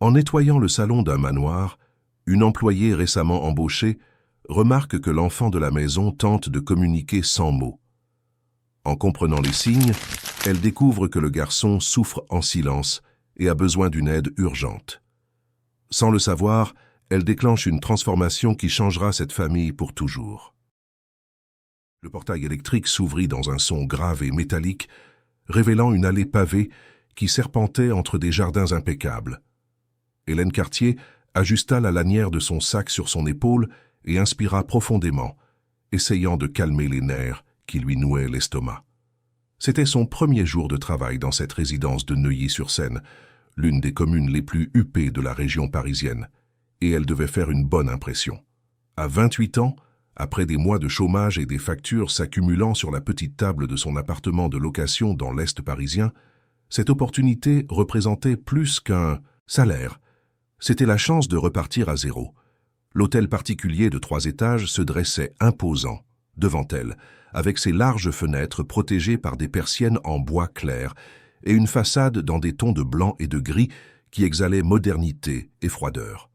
En nettoyant le salon d'un manoir, une employée récemment embauchée remarque que l'enfant de la maison tente de communiquer sans mots. En comprenant les signes, elle découvre que le garçon souffre en silence et a besoin d'une aide urgente. Sans le savoir, elle déclenche une transformation qui changera cette famille pour toujours. Le portail électrique s'ouvrit dans un son grave et métallique, révélant une allée pavée qui serpentait entre des jardins impeccables. Hélène Cartier ajusta la lanière de son sac sur son épaule et inspira profondément, essayant de calmer les nerfs qui lui nouaient l'estomac. C'était son premier jour de travail dans cette résidence de Neuilly-sur-Seine, l'une des communes les plus huppées de la région parisienne, et elle devait faire une bonne impression. À 28 ans, après des mois de chômage et des factures s'accumulant sur la petite table de son appartement de location dans l'Est parisien, cette opportunité représentait plus qu'un salaire. C'était la chance de repartir à zéro. L'hôtel particulier de 3 étages se dressait imposant devant elle, avec ses larges fenêtres protégées par des persiennes en bois clair et une façade dans des tons de blanc et de gris qui exhalaient modernité et froideur.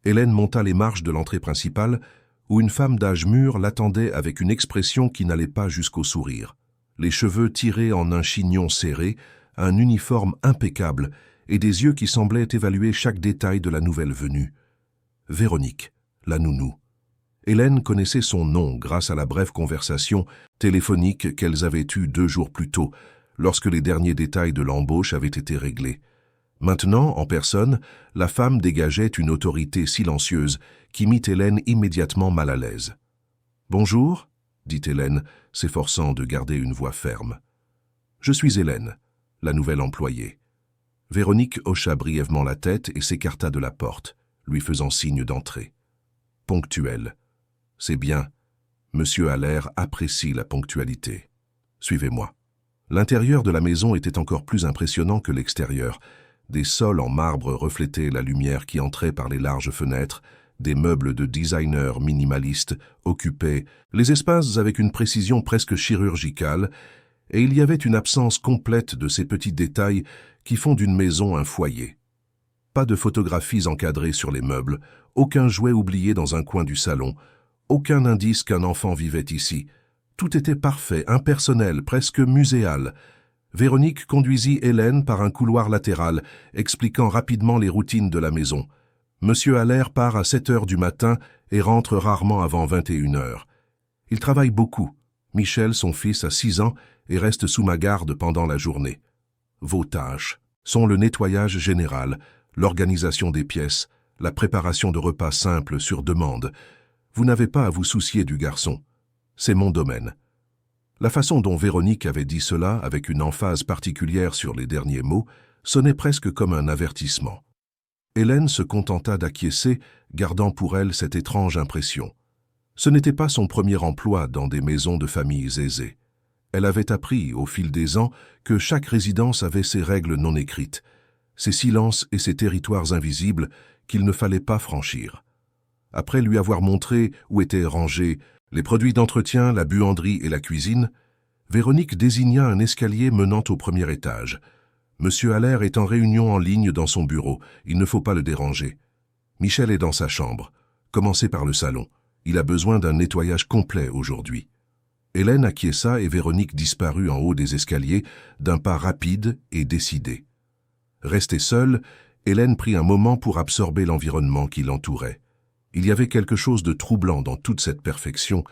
Hélène monta les marches de l'entrée principale, où une femme d'âge mûr l'attendait avec une expression qui n'allait pas jusqu'au sourire. Les cheveux tirés en un chignon serré, un uniforme impeccable et des yeux qui semblaient évaluer chaque détail de la nouvelle venue. Véronique, la nounou. Hélène connaissait son nom grâce à la brève conversation téléphonique qu'elles avaient eue 2 jours plus tôt, lorsque les derniers détails de l'embauche avaient été réglés. Maintenant, en personne, la femme dégageait une autorité silencieuse qui mit Hélène immédiatement mal à l'aise. « Bonjour » dit Hélène, s'efforçant de garder une voix ferme. « Je suis Hélène, la nouvelle employée. » Véronique hocha brièvement la tête et s'écarta de la porte, lui faisant signe d'entrer. Ponctuelle. C'est bien. Monsieur Allaire apprécie la ponctualité. Suivez-moi. L'intérieur de la maison était encore plus impressionnant que l'extérieur. Des sols en marbre reflétaient la lumière qui entrait par les larges fenêtres, des meubles de designer minimalistes occupaient les espaces avec une précision presque chirurgicale, et il y avait une absence complète de ces petits détails qui font d'une maison un foyer. Pas de photographies encadrées sur les meubles, aucun jouet oublié dans un coin du salon, aucun indice qu'un enfant vivait ici. Tout était parfait, impersonnel, presque muséal. Véronique conduisit Hélène par un couloir latéral, expliquant rapidement les routines de la maison. Monsieur Allaire part à 7 heures du matin et rentre rarement avant 21 heures. Il travaille beaucoup. Michel, son fils, a 6 ans et reste sous ma garde pendant la journée. Vos tâches sont le nettoyage général, l'organisation des pièces, la préparation de repas simples sur demande. Vous n'avez pas à vous soucier du garçon. C'est mon domaine. La façon dont Véronique avait dit cela, avec une emphase particulière sur les derniers mots, sonnait presque comme un avertissement. Hélène se contenta d'acquiescer, gardant pour elle cette étrange impression. Ce n'était pas son premier emploi dans des maisons de familles aisées. Elle avait appris, au fil des ans, que chaque résidence avait ses règles non écrites, ses silences et ses territoires invisibles qu'il ne fallait pas franchir. Après lui avoir montré où étaient rangés les produits d'entretien, la buanderie et la cuisine, Véronique désigna un escalier menant au premier étage. Monsieur Allaire est en réunion en ligne dans son bureau, il ne faut pas le déranger. Michel est dans sa chambre. Commencez par le salon. Il a besoin d'un nettoyage complet aujourd'hui. Hélène acquiesça et Véronique disparut en haut des escaliers d'un pas rapide et décidé. Restée seule, Hélène prit un moment pour absorber l'environnement qui l'entourait. Il y avait quelque chose de troublant dans toute cette perfection,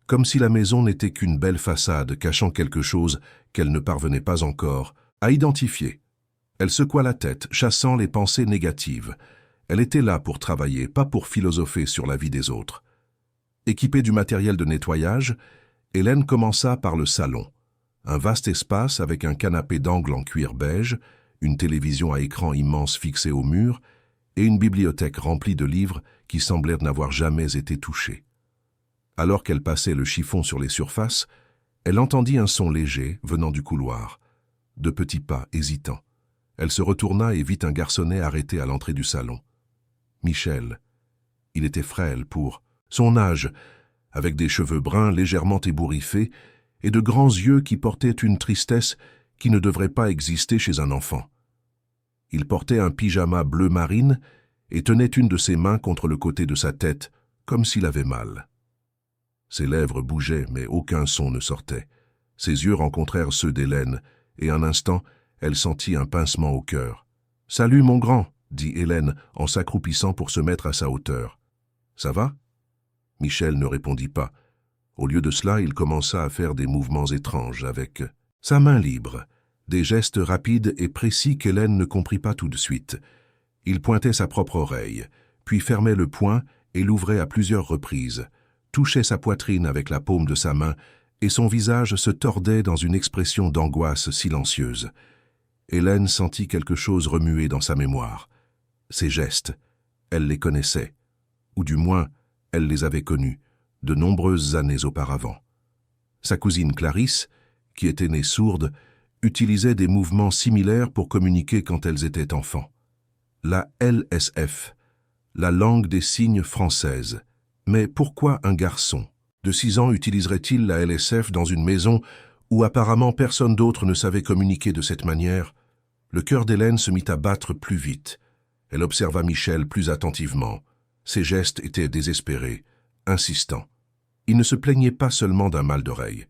comme si la maison n'était qu'une belle façade cachant quelque chose qu'elle ne parvenait pas encore à identifier. Elle secoua la tête, chassant les pensées négatives. Elle était là pour travailler, pas pour philosopher sur la vie des autres. Équipée du matériel de nettoyage, Hélène commença par le salon. Un vaste espace avec un canapé d'angle en cuir beige, une télévision à écran immense fixée au mur et une bibliothèque remplie de livres qui semblaient n'avoir jamais été touchés. Alors qu'elle passait le chiffon sur les surfaces, elle entendit un son léger venant du couloir. De petits pas hésitants. Elle se retourna et vit un garçonnet arrêté à l'entrée du salon. Michel. Il était frêle pour son âge, avec des cheveux bruns légèrement ébouriffés et de grands yeux qui portaient une tristesse qui ne devrait pas exister chez un enfant. Il portait un pyjama bleu marine et tenait une de ses mains contre le côté de sa tête, comme s'il avait mal. Ses lèvres bougeaient, mais aucun son ne sortait. Ses yeux rencontrèrent ceux d'Hélène, et un instant, elle sentit un pincement au cœur. « Salut, mon grand !» dit Hélène en s'accroupissant pour se mettre à sa hauteur. « Ça va ?» Michel ne répondit pas. Au lieu de cela, il commença à faire des mouvements étranges avec sa main libre, des gestes rapides et précis qu'Hélène ne comprit pas tout de suite. Il pointait sa propre oreille, puis fermait le poing et l'ouvrait à plusieurs reprises, touchait sa poitrine avec la paume de sa main et son visage se tordait dans une expression d'angoisse silencieuse. Hélène sentit quelque chose remuer dans sa mémoire. Ses gestes, elle les connaissait, ou du moins, elle les avait connus, de nombreuses années auparavant. Sa cousine Clarisse, qui était née sourde, utilisait des mouvements similaires pour communiquer quand elles étaient enfants. La LSF, la langue des signes française. Mais pourquoi un garçon de 6 ans utiliserait-il la LSF dans une maison où apparemment personne d'autre ne savait communiquer de cette manière? Le cœur d'Hélène se mit à battre plus vite. Elle observa Michel plus attentivement. Ses gestes étaient désespérés, insistants. Il ne se plaignait pas seulement d'un mal d'oreille.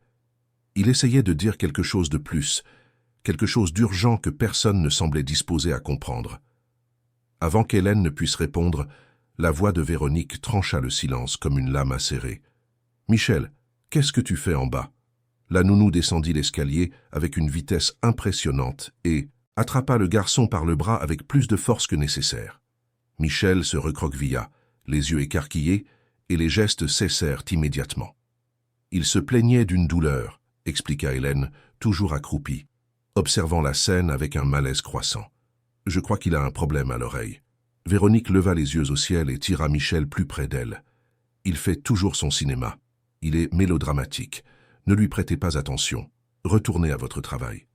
Il essayait de dire quelque chose de plus, quelque chose d'urgent que personne ne semblait disposé à comprendre. Avant qu'Hélène ne puisse répondre, la voix de Véronique trancha le silence comme une lame acérée. « Michel, qu'est-ce que tu fais en bas ?» La nounou descendit l'escalier avec une vitesse impressionnante et attrapa le garçon par le bras avec plus de force que nécessaire. Michel se recroquevilla, les yeux écarquillés, et les gestes cessèrent immédiatement. Il se plaignait d'une douleur, expliqua Hélène, toujours accroupie, observant la scène avec un malaise croissant. « Je crois qu'il a un problème à l'oreille. » Véronique leva les yeux au ciel et tira Michel plus près d'elle. « Il fait toujours son cinéma. Il est mélodramatique. Ne lui prêtez pas attention. Retournez à votre travail. »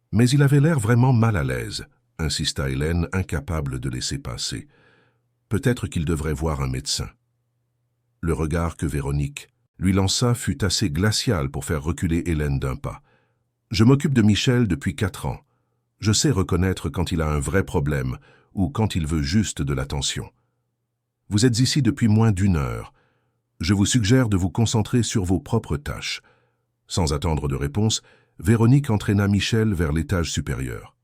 « Mais il avait l'air vraiment mal à l'aise, » insista Hélène, incapable de laisser passer. « Peut-être qu'il devrait voir un médecin. » Le regard que Véronique lui lança fut assez glacial pour faire reculer Hélène d'un pas. « Je m'occupe de Michel depuis 4 ans. Je sais reconnaître quand il a un vrai problème ou quand il veut juste de l'attention. Vous êtes ici depuis moins d'1 heure. Je vous suggère de vous concentrer sur vos propres tâches. » Sans attendre de réponse, Véronique entraîna Michel vers l'étage supérieur.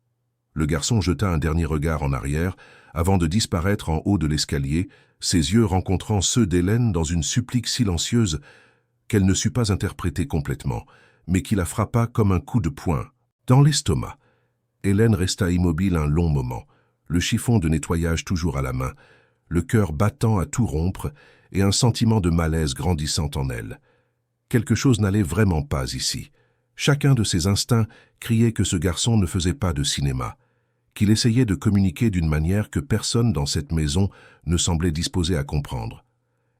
Le garçon jeta un dernier regard en arrière avant de disparaître en haut de l'escalier, ses yeux rencontrant ceux d'Hélène dans une supplique silencieuse qu'elle ne sut pas interpréter complètement, mais qui la frappa comme un coup de poing, dans l'estomac. Hélène resta immobile un long moment, le chiffon de nettoyage toujours à la main, le cœur battant à tout rompre et un sentiment de malaise grandissant en elle. Quelque chose n'allait vraiment pas ici. Chacun de ses instincts criait que ce garçon ne faisait pas de cinéma, qu'il essayait de communiquer d'une manière que personne dans cette maison ne semblait disposé à comprendre.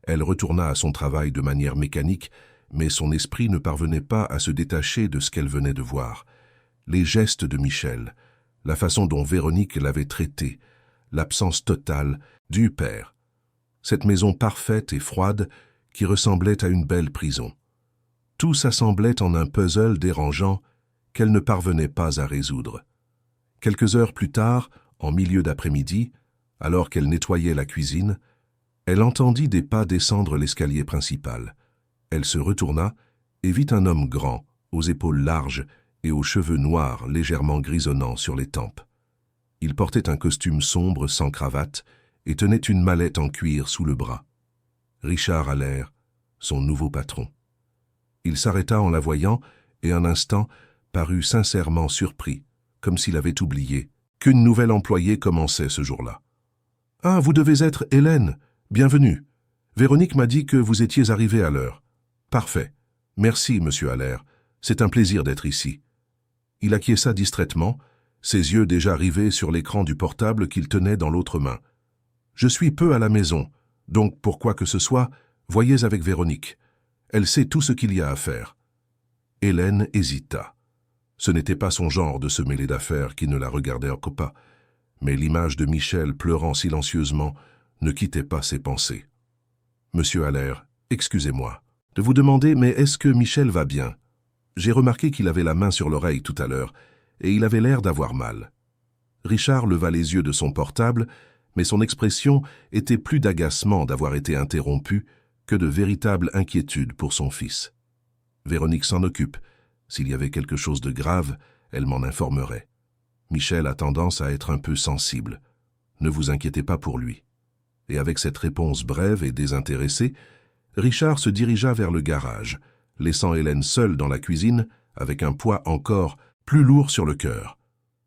Elle retourna à son travail de manière mécanique, mais son esprit ne parvenait pas à se détacher de ce qu'elle venait de voir. Les gestes de Michel, la façon dont Véronique l'avait traité, l'absence totale du père. Cette maison parfaite et froide qui ressemblait à une belle prison. Tout s'assemblait en un puzzle dérangeant qu'elle ne parvenait pas à résoudre. Quelques heures plus tard, en milieu d'après-midi, alors qu'elle nettoyait la cuisine, elle entendit des pas descendre l'escalier principal. Elle se retourna et vit un homme grand, aux épaules larges et aux cheveux noirs légèrement grisonnants sur les tempes. Il portait un costume sombre sans cravate et tenait une mallette en cuir sous le bras. Richard Allaire, son nouveau patron. Il s'arrêta en la voyant et un instant parut sincèrement surpris, comme s'il avait oublié qu'une nouvelle employée commençait ce jour-là. « Ah, vous devez être Hélène. Bienvenue. Véronique m'a dit que vous étiez arrivée à l'heure. »« Parfait. Merci, monsieur Allaire. C'est un plaisir d'être ici. » Il acquiesça distraitement, ses yeux déjà rivés sur l'écran du portable qu'il tenait dans l'autre main. « Je suis peu à la maison, donc pour quoi que ce soit, voyez avec Véronique. Elle sait tout ce qu'il y a à faire. » Hélène hésita. Ce n'était pas son genre de se mêler d'affaires qui ne la regardait pas, mais l'image de Michel pleurant silencieusement ne quittait pas ses pensées. « Monsieur Allaire, excusez-moi de vous demander, mais est-ce que Michel va bien? J'ai remarqué qu'il avait la main sur l'oreille tout à l'heure, et il avait l'air d'avoir mal. » Richard leva les yeux de son portable, mais son expression était plus d'agacement d'avoir été interrompu que de véritable inquiétude pour son fils. Véronique s'en occupe. S'il y avait quelque chose de grave, elle m'en informerait. Michel a tendance à être un peu sensible. Ne vous inquiétez pas pour lui. Et avec cette réponse brève et désintéressée, Richard se dirigea vers le garage, laissant Hélène seule dans la cuisine avec un poids encore plus lourd sur le cœur.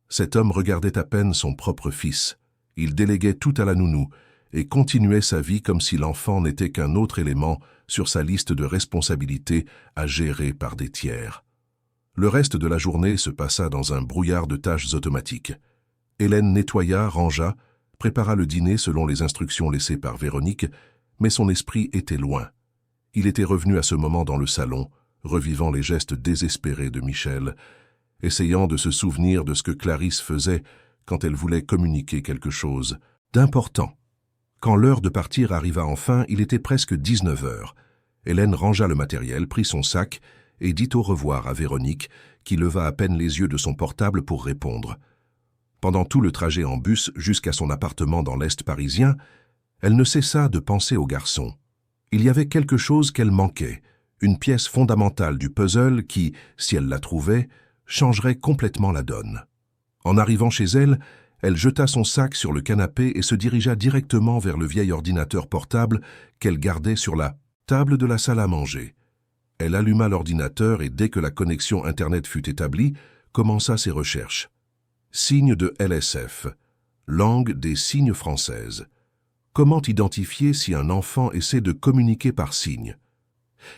Cet homme regardait à peine son propre fils. Il déléguait tout à la nounou et continuait sa vie comme si l'enfant n'était qu'un autre élément sur sa liste de responsabilités à gérer par des tiers. Le reste de la journée se passa dans un brouillard de tâches automatiques. Hélène nettoya, rangea, prépara le dîner selon les instructions laissées par Véronique, mais son esprit était loin. Il était revenu à ce moment dans le salon, revivant les gestes désespérés de Michel, essayant de se souvenir de ce que Clarisse faisait quand elle voulait communiquer quelque chose d'important. Quand l'heure de partir arriva enfin, il était presque 19 heures. Hélène rangea le matériel, prit son sac et dit au revoir à Véronique, qui leva à peine les yeux de son portable pour répondre. Pendant tout le trajet en bus jusqu'à son appartement dans l'Est parisien, elle ne cessa de penser au garçon. Il y avait quelque chose qu'elle manquait, une pièce fondamentale du puzzle qui, si elle la trouvait, changerait complètement la donne. En arrivant chez elle, elle jeta son sac sur le canapé et se dirigea directement vers le vieil ordinateur portable qu'elle gardait sur la table de la salle à manger. Elle alluma l'ordinateur et dès que la connexion Internet fut établie, commença ses recherches. Signes de LSF, langue des signes française. Comment identifier si un enfant essaie de communiquer par signes?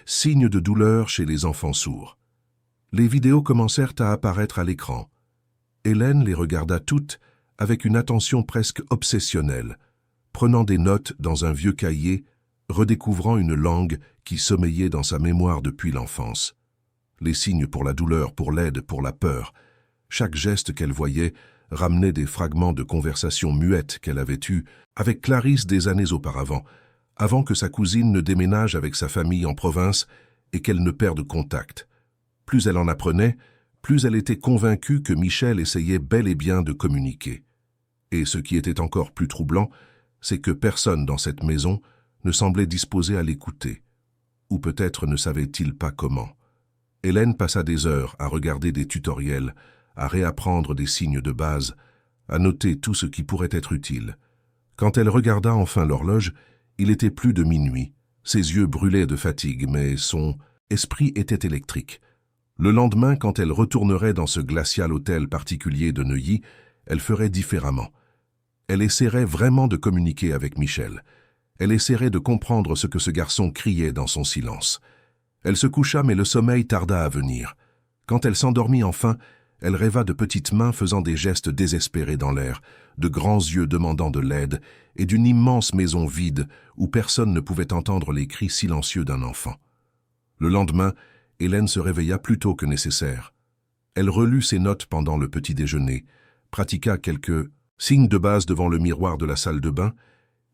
Signes de douleur chez les enfants sourds. Les vidéos commencèrent à apparaître à l'écran. Hélène les regarda toutes avec une attention presque obsessionnelle, prenant des notes dans un vieux cahier, redécouvrant une langue qui sommeillait dans sa mémoire depuis l'enfance. Les signes pour la douleur, pour l'aide, pour la peur. Chaque geste qu'elle voyait ramenait des fragments de conversations muettes qu'elle avait eues avec Clarisse des années auparavant, avant que sa cousine ne déménage avec sa famille en province et qu'elle ne perde contact. Plus elle en apprenait, plus elle était convaincue que Michel essayait bel et bien de communiquer. Et ce qui était encore plus troublant, c'est que personne dans cette maison ne semblait disposé à l'écouter. Ou peut-être ne savait-il pas comment. Hélène passa des heures à regarder des tutoriels, à réapprendre des signes de base, à noter tout ce qui pourrait être utile. Quand elle regarda enfin l'horloge, il était plus de minuit. Ses yeux brûlaient de fatigue, mais son esprit était électrique. Le lendemain, quand elle retournerait dans ce glacial hôtel particulier de Neuilly, elle ferait différemment. Elle essaierait vraiment de communiquer avec Michel. Elle essaierait de comprendre ce que ce garçon criait dans son silence. Elle se coucha, mais le sommeil tarda à venir. Quand elle s'endormit enfin, elle rêva de petites mains faisant des gestes désespérés dans l'air, de grands yeux demandant de l'aide, et d'une immense maison vide où personne ne pouvait entendre les cris silencieux d'un enfant. Le lendemain, Hélène se réveilla plus tôt que nécessaire. Elle relut ses notes pendant le petit déjeuner, pratiqua quelques signes de base devant le miroir de la salle de bain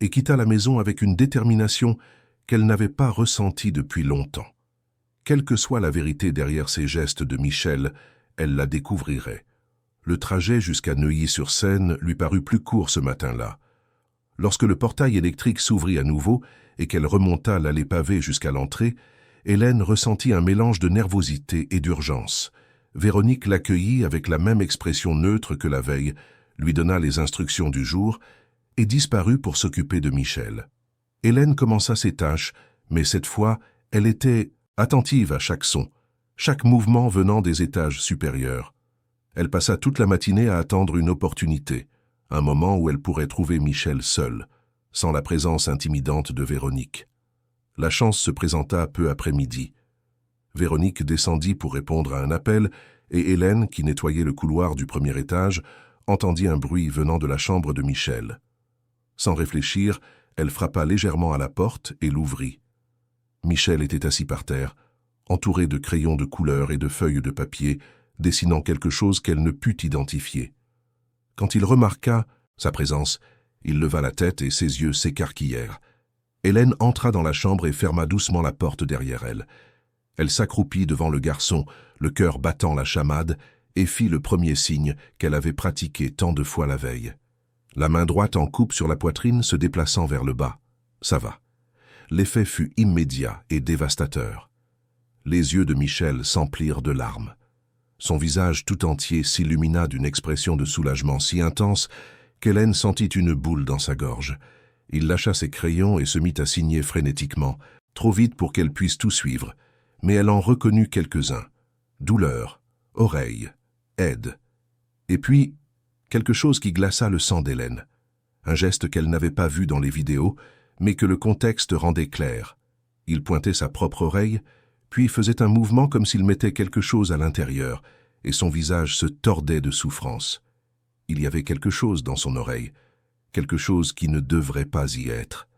et quitta la maison avec une détermination qu'elle n'avait pas ressentie depuis longtemps. Quelle que soit la vérité derrière ces gestes de Michel, elle la découvrirait. Le trajet jusqu'à Neuilly-sur-Seine lui parut plus court ce matin-là. Lorsque le portail électrique s'ouvrit à nouveau et qu'elle remonta l'allée pavée jusqu'à l'entrée, Hélène ressentit un mélange de nervosité et d'urgence. Véronique l'accueillit avec la même expression neutre que la veille, lui donna les instructions du jour et disparut pour s'occuper de Michel. Hélène commença ses tâches, mais cette fois, elle était attentive à chaque son, chaque mouvement venant des étages supérieurs. Elle passa toute la matinée à attendre une opportunité, un moment où elle pourrait trouver Michel seul, sans la présence intimidante de Véronique. La chance se présenta peu après midi. Véronique descendit pour répondre à un appel et Hélène, qui nettoyait le couloir du premier étage, entendit un bruit venant de la chambre de Michel. Sans réfléchir, elle frappa légèrement à la porte et l'ouvrit. Michel était assis par terre, entouré de crayons de couleur et de feuilles de papier, dessinant quelque chose qu'elle ne put identifier. Quand il remarqua sa présence, il leva la tête et ses yeux s'écarquillèrent. Hélène entra dans la chambre et ferma doucement la porte derrière elle. Elle s'accroupit devant le garçon, le cœur battant la chamade, et fit le premier signe qu'elle avait pratiqué tant de fois la veille. La main droite en coupe sur la poitrine se déplaçant vers le bas. Ça va. L'effet fut immédiat et dévastateur. Les yeux de Michel s'emplirent de larmes. Son visage tout entier s'illumina d'une expression de soulagement si intense qu'Hélène sentit une boule dans sa gorge. Il lâcha ses crayons et se mit à signer frénétiquement, trop vite pour qu'elle puisse tout suivre, mais elle en reconnut quelques-uns. Douleur, oreille, aide. Et puis, quelque chose qui glaça le sang d'Hélène. Un geste qu'elle n'avait pas vu dans les vidéos, mais que le contexte rendait clair. Il pointait sa propre oreille, puis faisait un mouvement comme s'il mettait quelque chose à l'intérieur, et son visage se tordait de souffrance. Il y avait quelque chose dans son oreille, quelque chose qui ne devrait pas y être.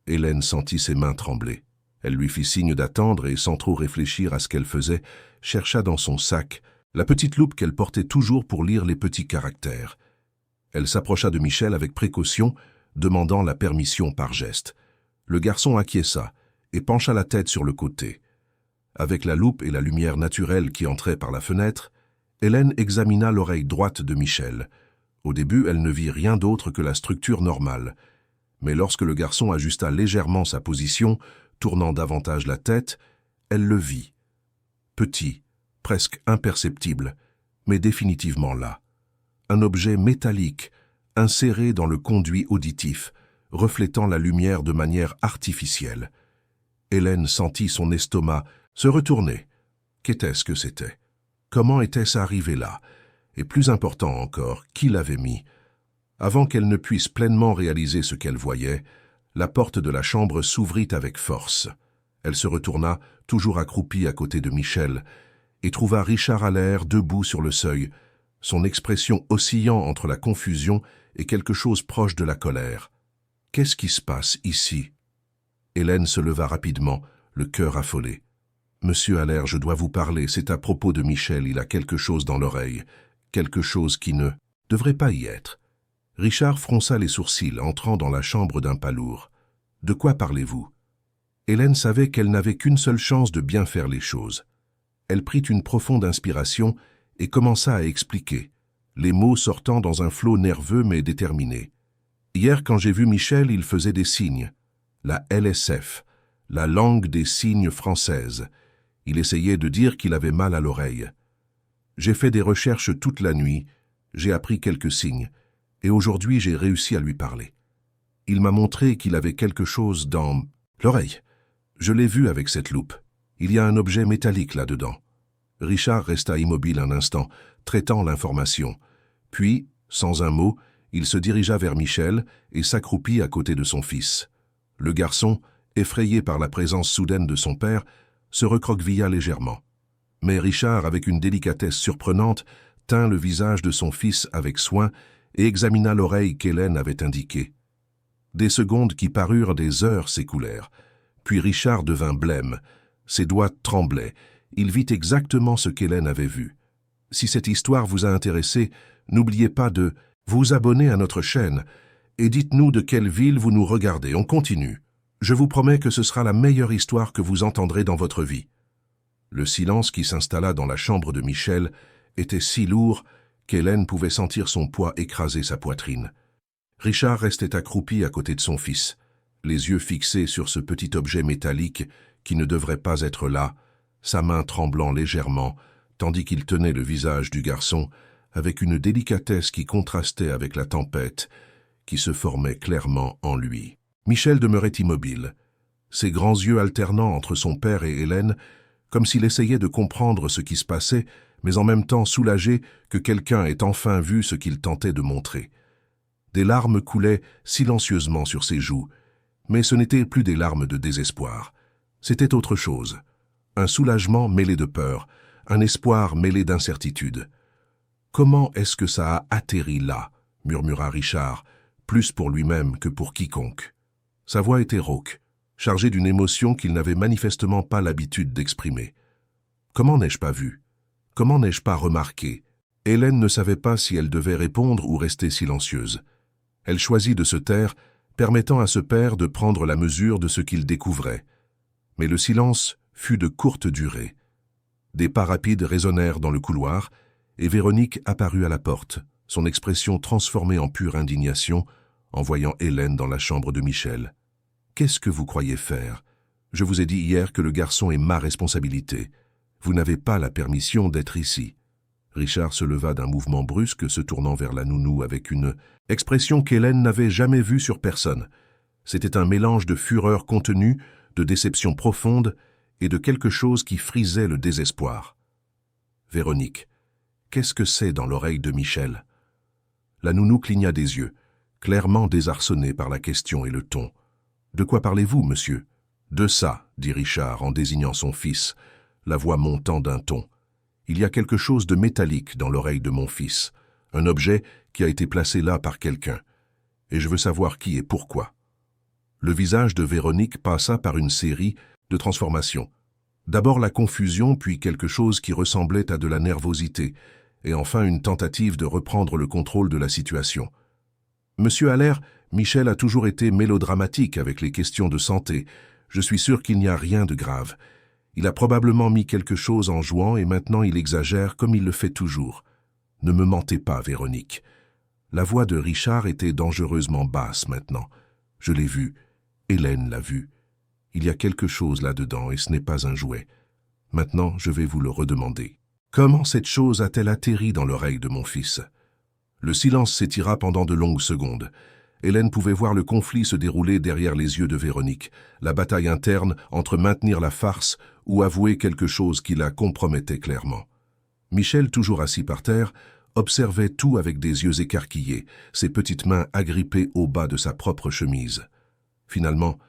Hélène sentit ses mains trembler. Elle lui fit signe d'attendre et, sans trop réfléchir à ce qu'elle faisait, chercha dans son sac la petite loupe qu'elle portait toujours pour lire les petits caractères. Elle s'approcha de Michel avec précaution, demandant la permission par geste. Le garçon acquiesça et pencha la tête sur le côté. Avec la loupe et la lumière naturelle qui entrait par la fenêtre, Hélène examina l'oreille droite de Michel. Au début, elle ne vit rien d'autre que la structure normale. Mais lorsque le garçon ajusta légèrement sa position, tournant davantage la tête, elle le vit. Petit, presque imperceptible, mais définitivement là. Un objet métallique, inséré dans le conduit auditif, reflétant la lumière de manière artificielle. Hélène sentit son estomac se retourner. Qu'était-ce que c'était? Comment était-ce arrivé là? Et plus important encore, qui l'avait mis? Avant qu'elle ne puisse pleinement réaliser ce qu'elle voyait, la porte de la chambre s'ouvrit avec force. Elle se retourna, toujours accroupie à côté de Michel, et trouva Richard Allaire debout sur le seuil, son expression oscillant entre la confusion et quelque chose proche de la colère. Qu'est-ce qui se passe ici? Hélène se leva rapidement, le cœur affolé. Monsieur Allaire, je dois vous parler, c'est à propos de Michel, il a quelque chose dans l'oreille, quelque chose qui ne devrait pas y être. Richard fronça les sourcils, entrant dans la chambre d'un pas lourd. De quoi parlez-vous? Hélène savait qu'elle n'avait qu'une seule chance de bien faire les choses. Elle prit une profonde inspiration et commença à expliquer, les mots sortant dans un flot nerveux mais déterminé. Hier, quand j'ai vu Michel, il faisait des signes. La LSF, la langue des signes française. Il essayait de dire qu'il avait mal à l'oreille. J'ai fait des recherches toute la nuit, j'ai appris quelques signes, et aujourd'hui j'ai réussi à lui parler. Il m'a montré qu'il avait quelque chose dans l'oreille. Je l'ai vu avec cette loupe. Il y a un objet métallique là-dedans. Richard resta immobile un instant, traitant l'information. Puis, sans un mot, il se dirigea vers Michel et s'accroupit à côté de son fils. Le garçon, effrayé par la présence soudaine de son père, se recroquevilla légèrement. Mais Richard, avec une délicatesse surprenante, tint le visage de son fils avec soin et examina l'oreille qu'Hélène avait indiquée. Des secondes qui parurent des heures s'écoulèrent. Puis Richard devint blême. Ses doigts tremblaient. Il vit exactement ce qu'Hélène avait vu. Si cette histoire vous a intéressé, n'oubliez pas de vous abonner à notre chaîne et dites-nous de quelle ville vous nous regardez. On continue. Je vous promets que ce sera la meilleure histoire que vous entendrez dans votre vie. Le silence qui s'installa dans la chambre de Michel était si lourd qu'Hélène pouvait sentir son poids écraser sa poitrine. Richard restait accroupi à côté de son fils, les yeux fixés sur ce petit objet métallique qui ne devrait pas être là, sa main tremblant légèrement, tandis qu'il tenait le visage du garçon avec une délicatesse qui contrastait avec la tempête qui se formait clairement en lui. Michel demeurait immobile, ses grands yeux alternant entre son père et Hélène, comme s'il essayait de comprendre ce qui se passait, mais en même temps soulagé que quelqu'un ait enfin vu ce qu'il tentait de montrer. Des larmes coulaient silencieusement sur ses joues, mais ce n'étaient plus des larmes de désespoir. C'était autre chose. Un soulagement mêlé de peur, un espoir mêlé d'incertitude. « Comment est-ce que ça a atterri là ?» murmura Richard, plus pour lui-même que pour quiconque. Sa voix était rauque, chargée d'une émotion qu'il n'avait manifestement pas l'habitude d'exprimer. « Comment n'ai-je pas vu? Comment n'ai-je pas remarqué ?» Hélène ne savait pas si elle devait répondre ou rester silencieuse. Elle choisit de se taire, permettant à ce père de prendre la mesure de ce qu'il découvrait. Mais le silence fut de courte durée. Des pas rapides résonnèrent dans le couloir, et Véronique apparut à la porte, son expression transformée en pure indignation, en voyant Hélène dans la chambre de Michel. « Qu'est-ce que vous croyez faire? Je vous ai dit hier que le garçon est ma responsabilité. Vous n'avez pas la permission d'être ici. » Richard se leva d'un mouvement brusque, se tournant vers la nounou avec une expression qu'Hélène n'avait jamais vue sur personne. C'était un mélange de fureur contenue, de déception profonde et de quelque chose qui frisait le désespoir. « Véronique, qu'est-ce que c'est dans l'oreille de Michel ?» La nounou cligna des yeux, clairement désarçonnée par la question et le ton. « De quoi parlez-vous, monsieur ?»« De ça, » dit Richard en désignant son fils, la voix montant d'un ton. « Il y a quelque chose de métallique dans l'oreille de mon fils, un objet qui a été placé là par quelqu'un, et je veux savoir qui et pourquoi. » Le visage de Véronique passa par une série de transformations. D'abord la confusion, puis quelque chose qui ressemblait à de la nervosité, et enfin une tentative de reprendre le contrôle de la situation. « Monsieur Allaire, Michel a toujours été mélodramatique avec les questions de santé. Je suis sûr qu'il n'y a rien de grave. Il a probablement mis quelque chose en jouant et maintenant il exagère comme il le fait toujours. Ne me mentez pas, Véronique. » La voix de Richard était dangereusement basse maintenant. Je l'ai vu. Hélène l'a vu. Il y a quelque chose là-dedans et ce n'est pas un jouet. Maintenant, je vais vous le redemander. Comment cette chose a-t-elle atterri dans l'oreille de mon fils? Le silence s'étira pendant de longues secondes. Hélène pouvait voir le conflit se dérouler derrière les yeux de Véronique, la bataille interne entre maintenir la farce ou avouer quelque chose qui la compromettait clairement. Michel, toujours assis par terre, observait tout avec des yeux écarquillés, ses petites mains agrippées au bas de sa propre chemise. Finalement,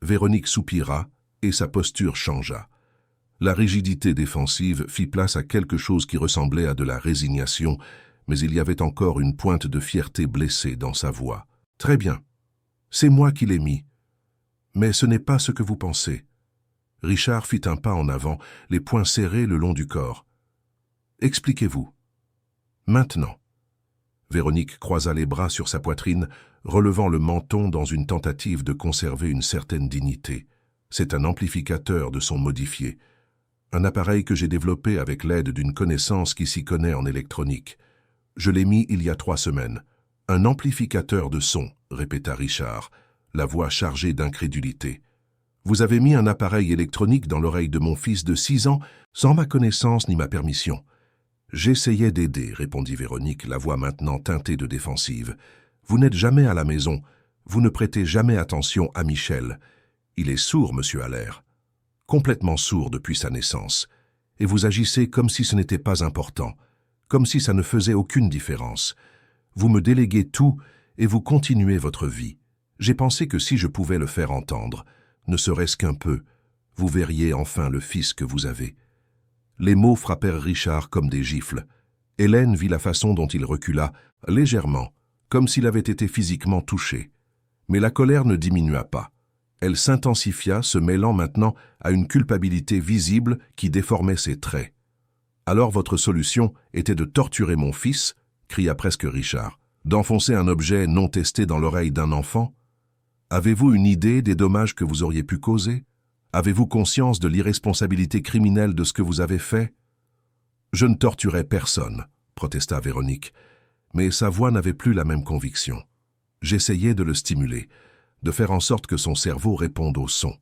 Véronique soupira et sa posture changea. La rigidité défensive fit place à quelque chose qui ressemblait à de la résignation, mais il y avait encore une pointe de fierté blessée dans sa voix. « Très bien. C'est moi qui l'ai mis. Mais ce n'est pas ce que vous pensez. » Richard fit un pas en avant, les poings serrés le long du corps. « Expliquez-vous. » « Maintenant. » Véronique croisa les bras sur sa poitrine, relevant le menton dans une tentative de conserver une certaine dignité. C'est un amplificateur de son modifié. Un appareil que j'ai développé avec l'aide d'une connaissance qui s'y connaît en électronique. Je l'ai mis il y a 3 semaines. Un amplificateur de son, répéta Richard, la voix chargée d'incrédulité. Vous avez mis un appareil électronique dans l'oreille de mon fils de 6 ans, sans ma connaissance ni ma permission. J'essayais d'aider, répondit Véronique, la voix maintenant teintée de défensive. Vous n'êtes jamais à la maison. Vous ne prêtez jamais attention à Michel. Il est sourd, monsieur Allaire. Complètement sourd depuis sa naissance. Et vous agissez comme si ce n'était pas important, comme si ça ne faisait aucune différence. Vous me déléguez tout et vous continuez votre vie. J'ai pensé que si je pouvais le faire entendre, ne serait-ce qu'un peu, vous verriez enfin le fils que vous avez. Les mots frappèrent Richard comme des gifles. Hélène vit la façon dont il recula, légèrement, comme s'il avait été physiquement touché. Mais la colère ne diminua pas. Elle s'intensifia, se mêlant maintenant à une culpabilité visible qui déformait ses traits. « Alors votre solution était de torturer mon fils ?» cria presque Richard. « D'enfoncer un objet non testé dans l'oreille d'un enfant? Avez-vous une idée des dommages que vous auriez pu causer? Avez-vous conscience de l'irresponsabilité criminelle de ce que vous avez fait? » « Je ne torturais personne, » protesta Véronique, mais sa voix n'avait plus la même conviction. J'essayais de le stimuler, de faire en sorte que son cerveau réponde au son.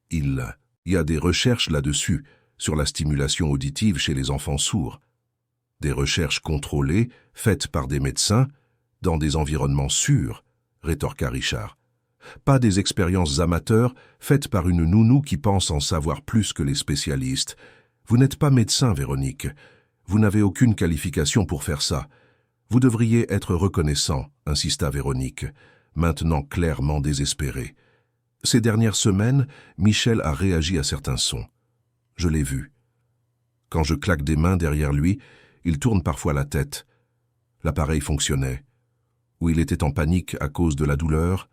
Il y a des recherches là-dessus, sur la stimulation auditive chez les enfants sourds. Des recherches contrôlées, faites par des médecins, dans des environnements sûrs, rétorqua Richard. Pas des expériences amateurs faites par une nounou qui pense en savoir plus que les spécialistes. Vous n'êtes pas médecin, Véronique. Vous n'avez aucune qualification pour faire ça. Vous devriez être reconnaissant, insista Véronique, maintenant clairement désespérée. Ces dernières semaines, Michel a réagi à certains sons. Je l'ai vu. Quand je claque des mains derrière lui, il tourne parfois la tête. L'appareil fonctionnait. Ou il était en panique à cause de la douleur,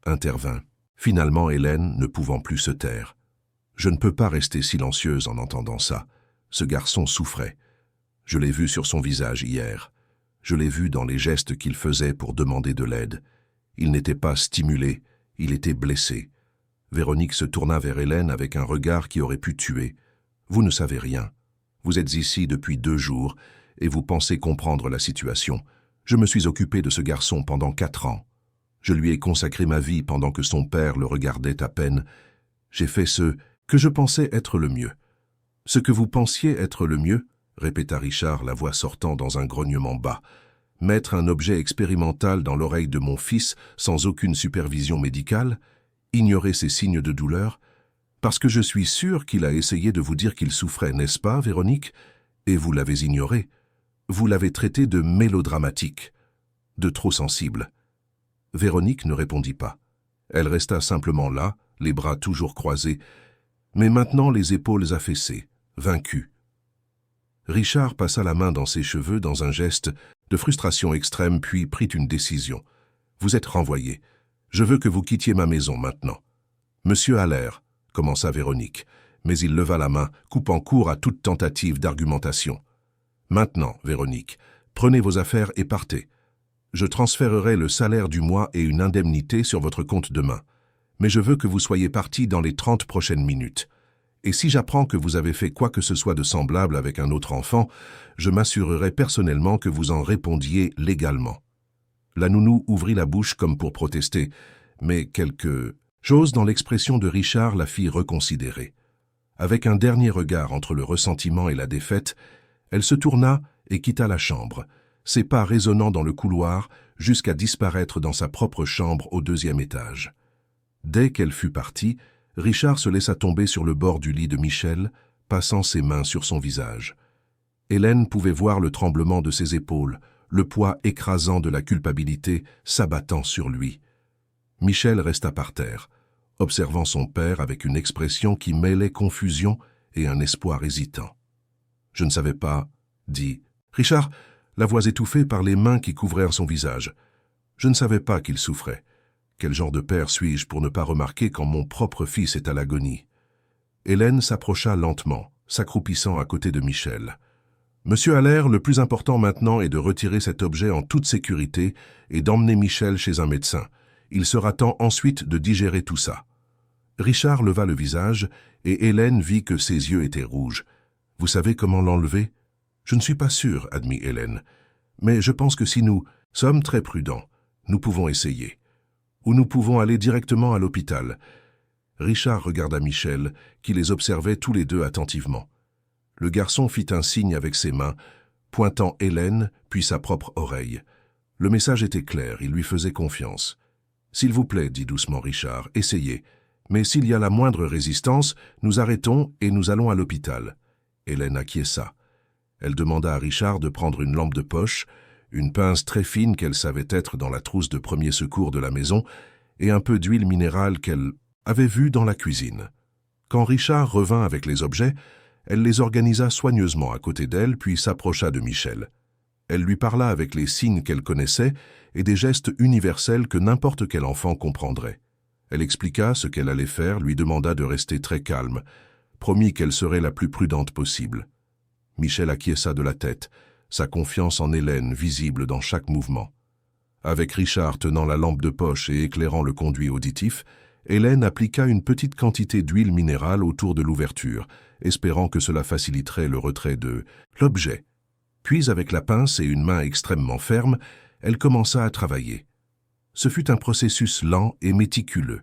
intervint. Finalement, Hélène, ne pouvant plus se taire. Je ne peux pas rester silencieuse en entendant ça. Ce garçon souffrait. Je l'ai vu sur son visage hier. Je l'ai vu dans les gestes qu'il faisait pour demander de l'aide. Il n'était pas stimulé, il était blessé. Véronique se tourna vers Hélène avec un regard qui aurait pu tuer. Vous ne savez rien. Vous êtes ici depuis 2 jours, et vous pensez comprendre la situation. Je me suis occupé de ce garçon pendant 4 ans. Je lui ai consacré ma vie pendant que son père le regardait à peine. J'ai fait ce que je pensais être le mieux. Ce que vous pensiez être le mieux, répéta Richard, la voix sortant dans un grognement bas. Mettre un objet expérimental dans l'oreille de mon fils sans aucune supervision médicale, ignorer ses signes de douleur, parce que je suis sûr qu'il a essayé de vous dire qu'il souffrait, n'est-ce pas, Véronique? Et vous l'avez ignoré. Vous l'avez traité de mélodramatique, de trop sensible. Véronique ne répondit pas. Elle resta simplement là, les bras toujours croisés, mais maintenant les épaules affaissées, vaincue. Richard passa la main dans ses cheveux dans un geste de frustration extrême, puis prit une décision. « Vous êtes renvoyé. Je veux que vous quittiez ma maison maintenant. »« Monsieur Allaire, » commença Véronique, mais il leva la main, coupant court à toute tentative d'argumentation. « Maintenant, Véronique, prenez vos affaires et partez. Je transférerai le salaire du mois et une indemnité sur votre compte demain. Mais je veux que vous soyez parti dans les 30 prochaines minutes. Et si j'apprends que vous avez fait quoi que ce soit de semblable avec un autre enfant, je m'assurerai personnellement que vous en répondiez légalement. » La nounou ouvrit la bouche comme pour protester, mais quelque chose dans l'expression de Richard la fit reconsidérer. Avec un dernier regard entre le ressentiment et la défaite, elle se tourna et quitta la chambre, ses pas résonnant dans le couloir jusqu'à disparaître dans sa propre chambre au 2e étage. Dès qu'elle fut partie, Richard se laissa tomber sur le bord du lit de Michel, passant ses mains sur son visage. Hélène pouvait voir le tremblement de ses épaules, le poids écrasant de la culpabilité s'abattant sur lui. Michel resta par terre, observant son père avec une expression qui mêlait confusion et un espoir hésitant. « Je ne savais pas, » dit Richard, la voix étouffée par les mains qui couvrèrent son visage. « Je ne savais pas qu'il souffrait. Quel genre de père suis-je pour ne pas remarquer quand mon propre fils est à l'agonie ?» Hélène s'approcha lentement, s'accroupissant à côté de Michel. « Monsieur Allaire, le plus important maintenant est de retirer cet objet en toute sécurité et d'emmener Michel chez un médecin. Il sera temps ensuite de digérer tout ça. » Richard leva le visage et Hélène vit que ses yeux étaient rouges. « Vous savez comment l'enlever ? » ?»« Je ne suis pas sûre, » admit Hélène. « Mais je pense que si nous sommes très prudents, nous pouvons essayer. Ou nous pouvons aller directement à l'hôpital. » Richard regarda Michel, qui les observait tous les deux attentivement. Le garçon fit un signe avec ses mains, pointant Hélène, puis sa propre oreille. Le message était clair, il lui faisait confiance. « S'il vous plaît, » dit doucement Richard, « essayez. Mais s'il y a la moindre résistance, nous arrêtons et nous allons à l'hôpital. » Hélène acquiesça. Elle demanda à Richard de prendre une lampe de poche, une pince très fine qu'elle savait être dans la trousse de premier secours de la maison, et un peu d'huile minérale qu'elle avait vue dans la cuisine. Quand Richard revint avec les objets, elle les organisa soigneusement à côté d'elle, puis s'approcha de Michel. Elle lui parla avec les signes qu'elle connaissait et des gestes universels que n'importe quel enfant comprendrait. Elle expliqua ce qu'elle allait faire, lui demanda de rester très calme, promit qu'elle serait la plus prudente possible. Michel acquiesça de la tête, sa confiance en Hélène visible dans chaque mouvement. Avec Richard tenant la lampe de poche et éclairant le conduit auditif, Hélène appliqua une petite quantité d'huile minérale autour de l'ouverture, espérant que cela faciliterait le retrait de l'objet. Puis, avec la pince et une main extrêmement ferme, elle commença à travailler. Ce fut un processus lent et méticuleux.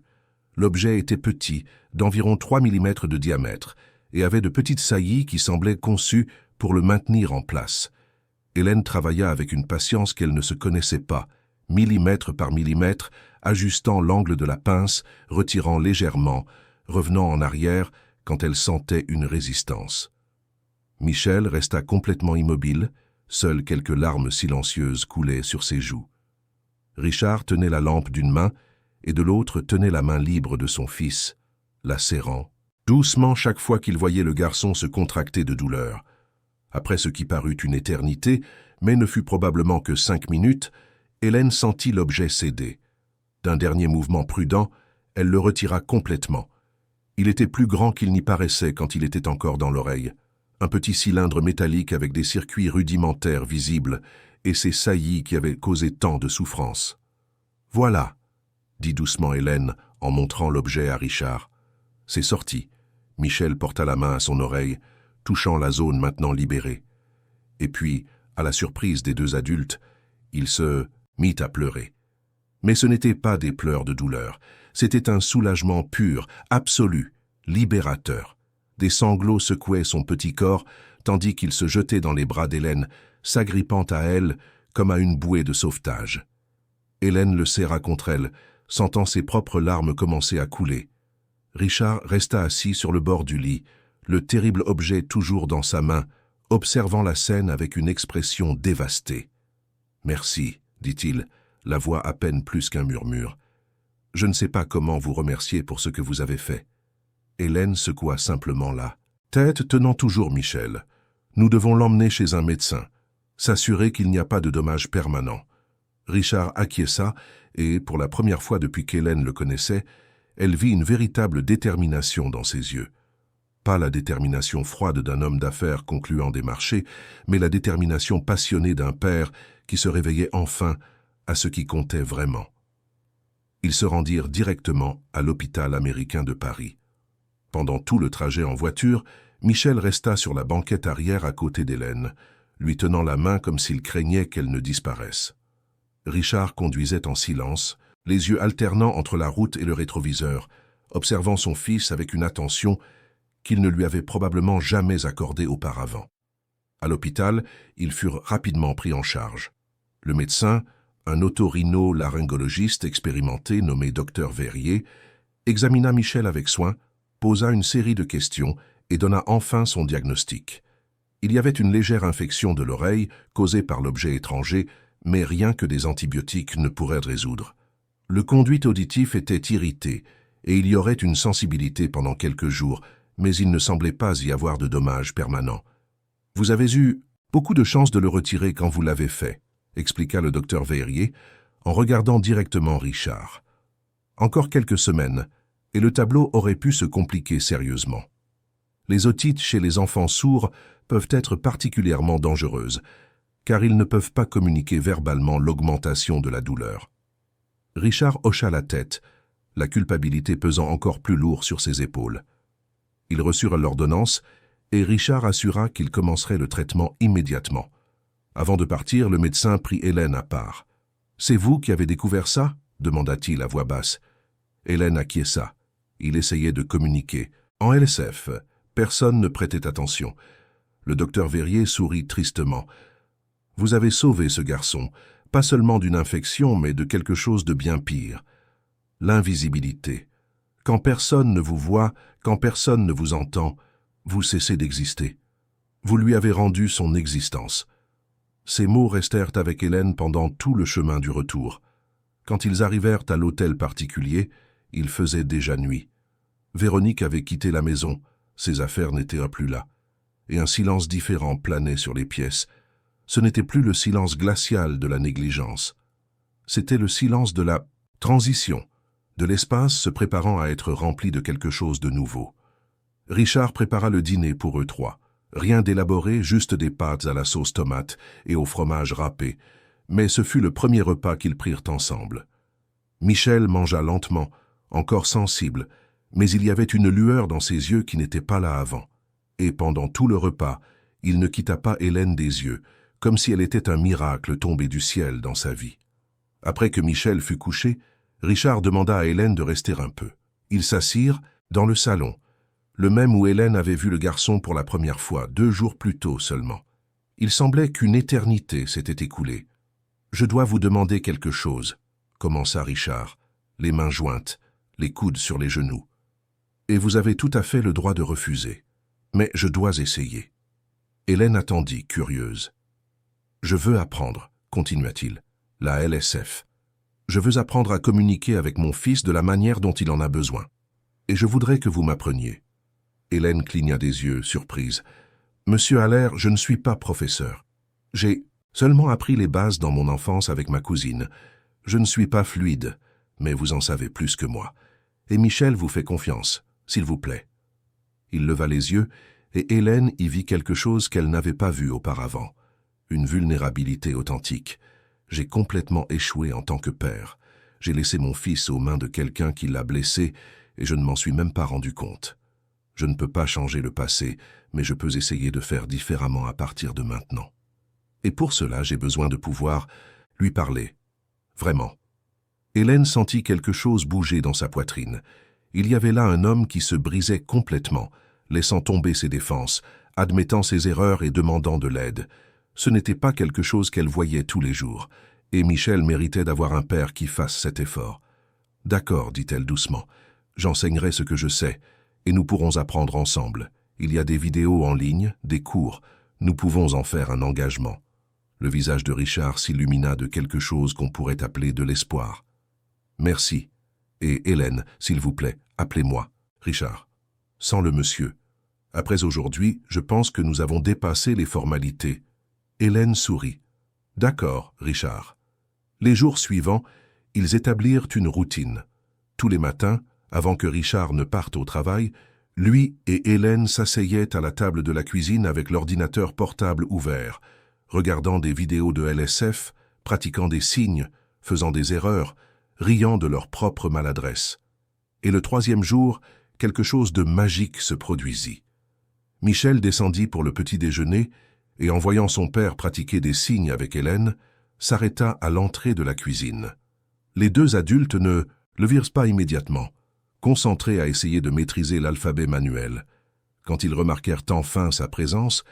L'objet était petit, d'environ 3 mm de diamètre, et avait de petites saillies qui semblaient conçues pour le maintenir en place. Hélène travailla avec une patience qu'elle ne se connaissait pas, millimètre par millimètre, ajustant l'angle de la pince, retirant légèrement, revenant en arrière quand elle sentait une résistance. Michel resta complètement immobile, seules quelques larmes silencieuses coulaient sur ses joues. Richard tenait la lampe d'une main et de l'autre tenait la main libre de son fils, la serrant, doucement chaque fois qu'il voyait le garçon se contracter de douleur. Après ce qui parut une éternité, mais ne fut probablement que 5 minutes, Hélène sentit l'objet céder. D'un dernier mouvement prudent, elle le retira complètement. Il était plus grand qu'il n'y paraissait quand il était encore dans l'oreille. Un petit cylindre métallique avec des circuits rudimentaires visibles et ces saillies qui avaient causé tant de souffrance. « Voilà », dit doucement Hélène en montrant l'objet à Richard. « C'est sorti. » Michel porta la main à son oreille, touchant la zone maintenant libérée. Et puis, À la surprise des deux adultes, il se mit à pleurer. Mais ce n'étaient pas des pleurs de douleur, c'était un soulagement pur, absolu, libérateur. Des sanglots secouaient son petit corps, tandis qu'il se jetait dans les bras d'Hélène, s'agrippant à elle comme à une bouée de sauvetage. Hélène le serra contre elle, sentant ses propres larmes commencer à couler. Richard resta assis sur le bord du lit, le terrible objet toujours dans sa main, observant la scène avec une expression dévastée. « Merci, dit-il, la voix à peine plus qu'un murmure. Je ne sais pas comment vous remercier pour ce que vous avez fait. » Hélène secoua simplement la tête, tenant toujours Michel. « Nous devons l'emmener chez un médecin, s'assurer qu'il n'y a pas de dommages permanents. » Richard acquiesça et, pour la première fois depuis qu'Hélène le connaissait, elle vit une véritable détermination dans ses yeux. Pas la détermination froide d'un homme d'affaires concluant des marchés, mais la détermination passionnée d'un père qui se réveillait enfin à ce qui comptait vraiment. Ils se rendirent directement à l'hôpital américain de Paris. Pendant tout le trajet en voiture, Michel resta sur la banquette arrière à côté d'Hélène, lui tenant la main comme s'il craignait qu'elle ne disparaisse. Richard conduisait en silence, les yeux alternant entre la route et le rétroviseur, observant son fils avec une attention qu'il ne lui avait probablement jamais accordée auparavant. À l'hôpital, ils furent rapidement pris en charge. Le médecin, un otorhino-laryngologiste expérimenté nommé Dr Verrier, examina Michel avec soin, posa une série de questions et donna enfin son diagnostic. Il y avait une légère infection de l'oreille causée par l'objet étranger, mais rien que des antibiotiques ne pourraient résoudre. Le conduit auditif était irrité et il y aurait une sensibilité pendant quelques jours, mais il ne semblait pas y avoir de dommages permanents. « Vous avez eu beaucoup de chance de le retirer quand vous l'avez fait », expliqua le docteur Verrier, en regardant directement Richard. « Encore quelques semaines, et le tableau aurait pu se compliquer sérieusement. Les otites chez les enfants sourds peuvent être particulièrement dangereuses, car ils ne peuvent pas communiquer verbalement l'augmentation de la douleur. » Richard hocha la tête, la culpabilité pesant encore plus lourd sur ses épaules. Ils reçurent l'ordonnance et Richard assura qu'il commencerait le traitement immédiatement. Avant de partir, le médecin prit Hélène à part. « C'est vous qui avez découvert ça ?» demanda-t-il à voix basse. Hélène acquiesça. Il essayait de communiquer. En LSF, personne ne prêtait attention. Le docteur Verrier sourit tristement. « Vous avez sauvé ce garçon, pas seulement d'une infection, mais de quelque chose de bien pire. L'invisibilité. Quand personne ne vous voit, quand personne ne vous entend, vous cessez d'exister. Vous lui avez rendu son existence. » Ces mots restèrent avec Hélène pendant tout le chemin du retour. Quand ils arrivèrent à l'hôtel particulier, il faisait déjà nuit. Véronique avait quitté la maison, ses affaires n'étaient plus là, et un silence différent planait sur les pièces. Ce n'était plus le silence glacial de la négligence. C'était le silence de la transition, de l'espace se préparant à être rempli de quelque chose de nouveau. Richard prépara le dîner pour eux trois. Rien d'élaboré, juste des pâtes à la sauce tomate et au fromage râpé, mais ce fut le premier repas qu'ils prirent ensemble. Michel mangea lentement, encore sensible, mais il y avait une lueur dans ses yeux qui n'était pas là avant. Et pendant tout le repas, il ne quitta pas Hélène des yeux, comme si elle était un miracle tombé du ciel dans sa vie. Après que Michel fut couché, Richard demanda à Hélène de rester un peu. Ils s'assirent dans le salon, le même où Hélène avait vu le garçon pour la première fois, 2 jours plus tôt seulement. Il semblait qu'une éternité s'était écoulée. « Je dois vous demander quelque chose », commença Richard, les mains jointes, les coudes sur les genoux. « Et vous avez tout à fait le droit de refuser. Mais je dois essayer. » Hélène attendit, curieuse. « Je veux apprendre, » continua-t-il, « la LSF. Je veux apprendre à communiquer avec mon fils de la manière dont il en a besoin. Et je voudrais que vous m'appreniez. » Hélène cligna des yeux, surprise. « Monsieur Allaire, je ne suis pas professeur. J'ai seulement appris les bases dans mon enfance avec ma cousine. Je ne suis pas fluide, mais vous en savez plus que moi. Et Michel vous fait confiance, s'il vous plaît. » Il leva les yeux, et Hélène y vit quelque chose qu'elle n'avait pas vu auparavant. Une vulnérabilité authentique. « J'ai complètement échoué en tant que père. J'ai laissé mon fils aux mains de quelqu'un qui l'a blessé, et je ne m'en suis même pas rendu compte. Je ne peux pas changer le passé, mais je peux essayer de faire différemment à partir de maintenant. » Et pour cela, j'ai besoin de pouvoir lui parler. Vraiment. Hélène sentit quelque chose bouger dans sa poitrine. Il y avait là un homme qui se brisait complètement, laissant tomber ses défenses, admettant ses erreurs et demandant de l'aide. Ce n'était pas quelque chose qu'elle voyait tous les jours, et Michel méritait d'avoir un père qui fasse cet effort. « D'accord, dit-elle doucement, j'enseignerai ce que je sais, et nous pourrons apprendre ensemble. Il y a des vidéos en ligne, des cours, nous pouvons en faire un engagement. » Le visage de Richard s'illumina de quelque chose qu'on pourrait appeler de l'espoir. « Merci. Et Hélène, s'il vous plaît, appelez-moi. Richard. Sans le monsieur. Après aujourd'hui, je pense que nous avons dépassé les formalités. » Hélène sourit. « D'accord, Richard. » Les jours suivants, ils établirent une routine. Tous les matins, avant que Richard ne parte au travail, lui et Hélène s'asseyaient à la table de la cuisine avec l'ordinateur portable ouvert, regardant des vidéos de LSF, pratiquant des signes, faisant des erreurs, riant de leur propre maladresse. Et le troisième jour, quelque chose de magique se produisit. Michel descendit pour le petit déjeuner et, en voyant son père pratiquer des signes avec Hélène, s'arrêta à l'entrée de la cuisine. Les deux adultes ne le virent pas immédiatement, concentrés à essayer de maîtriser l'alphabet manuel. Quand ils remarquèrent enfin sa présence,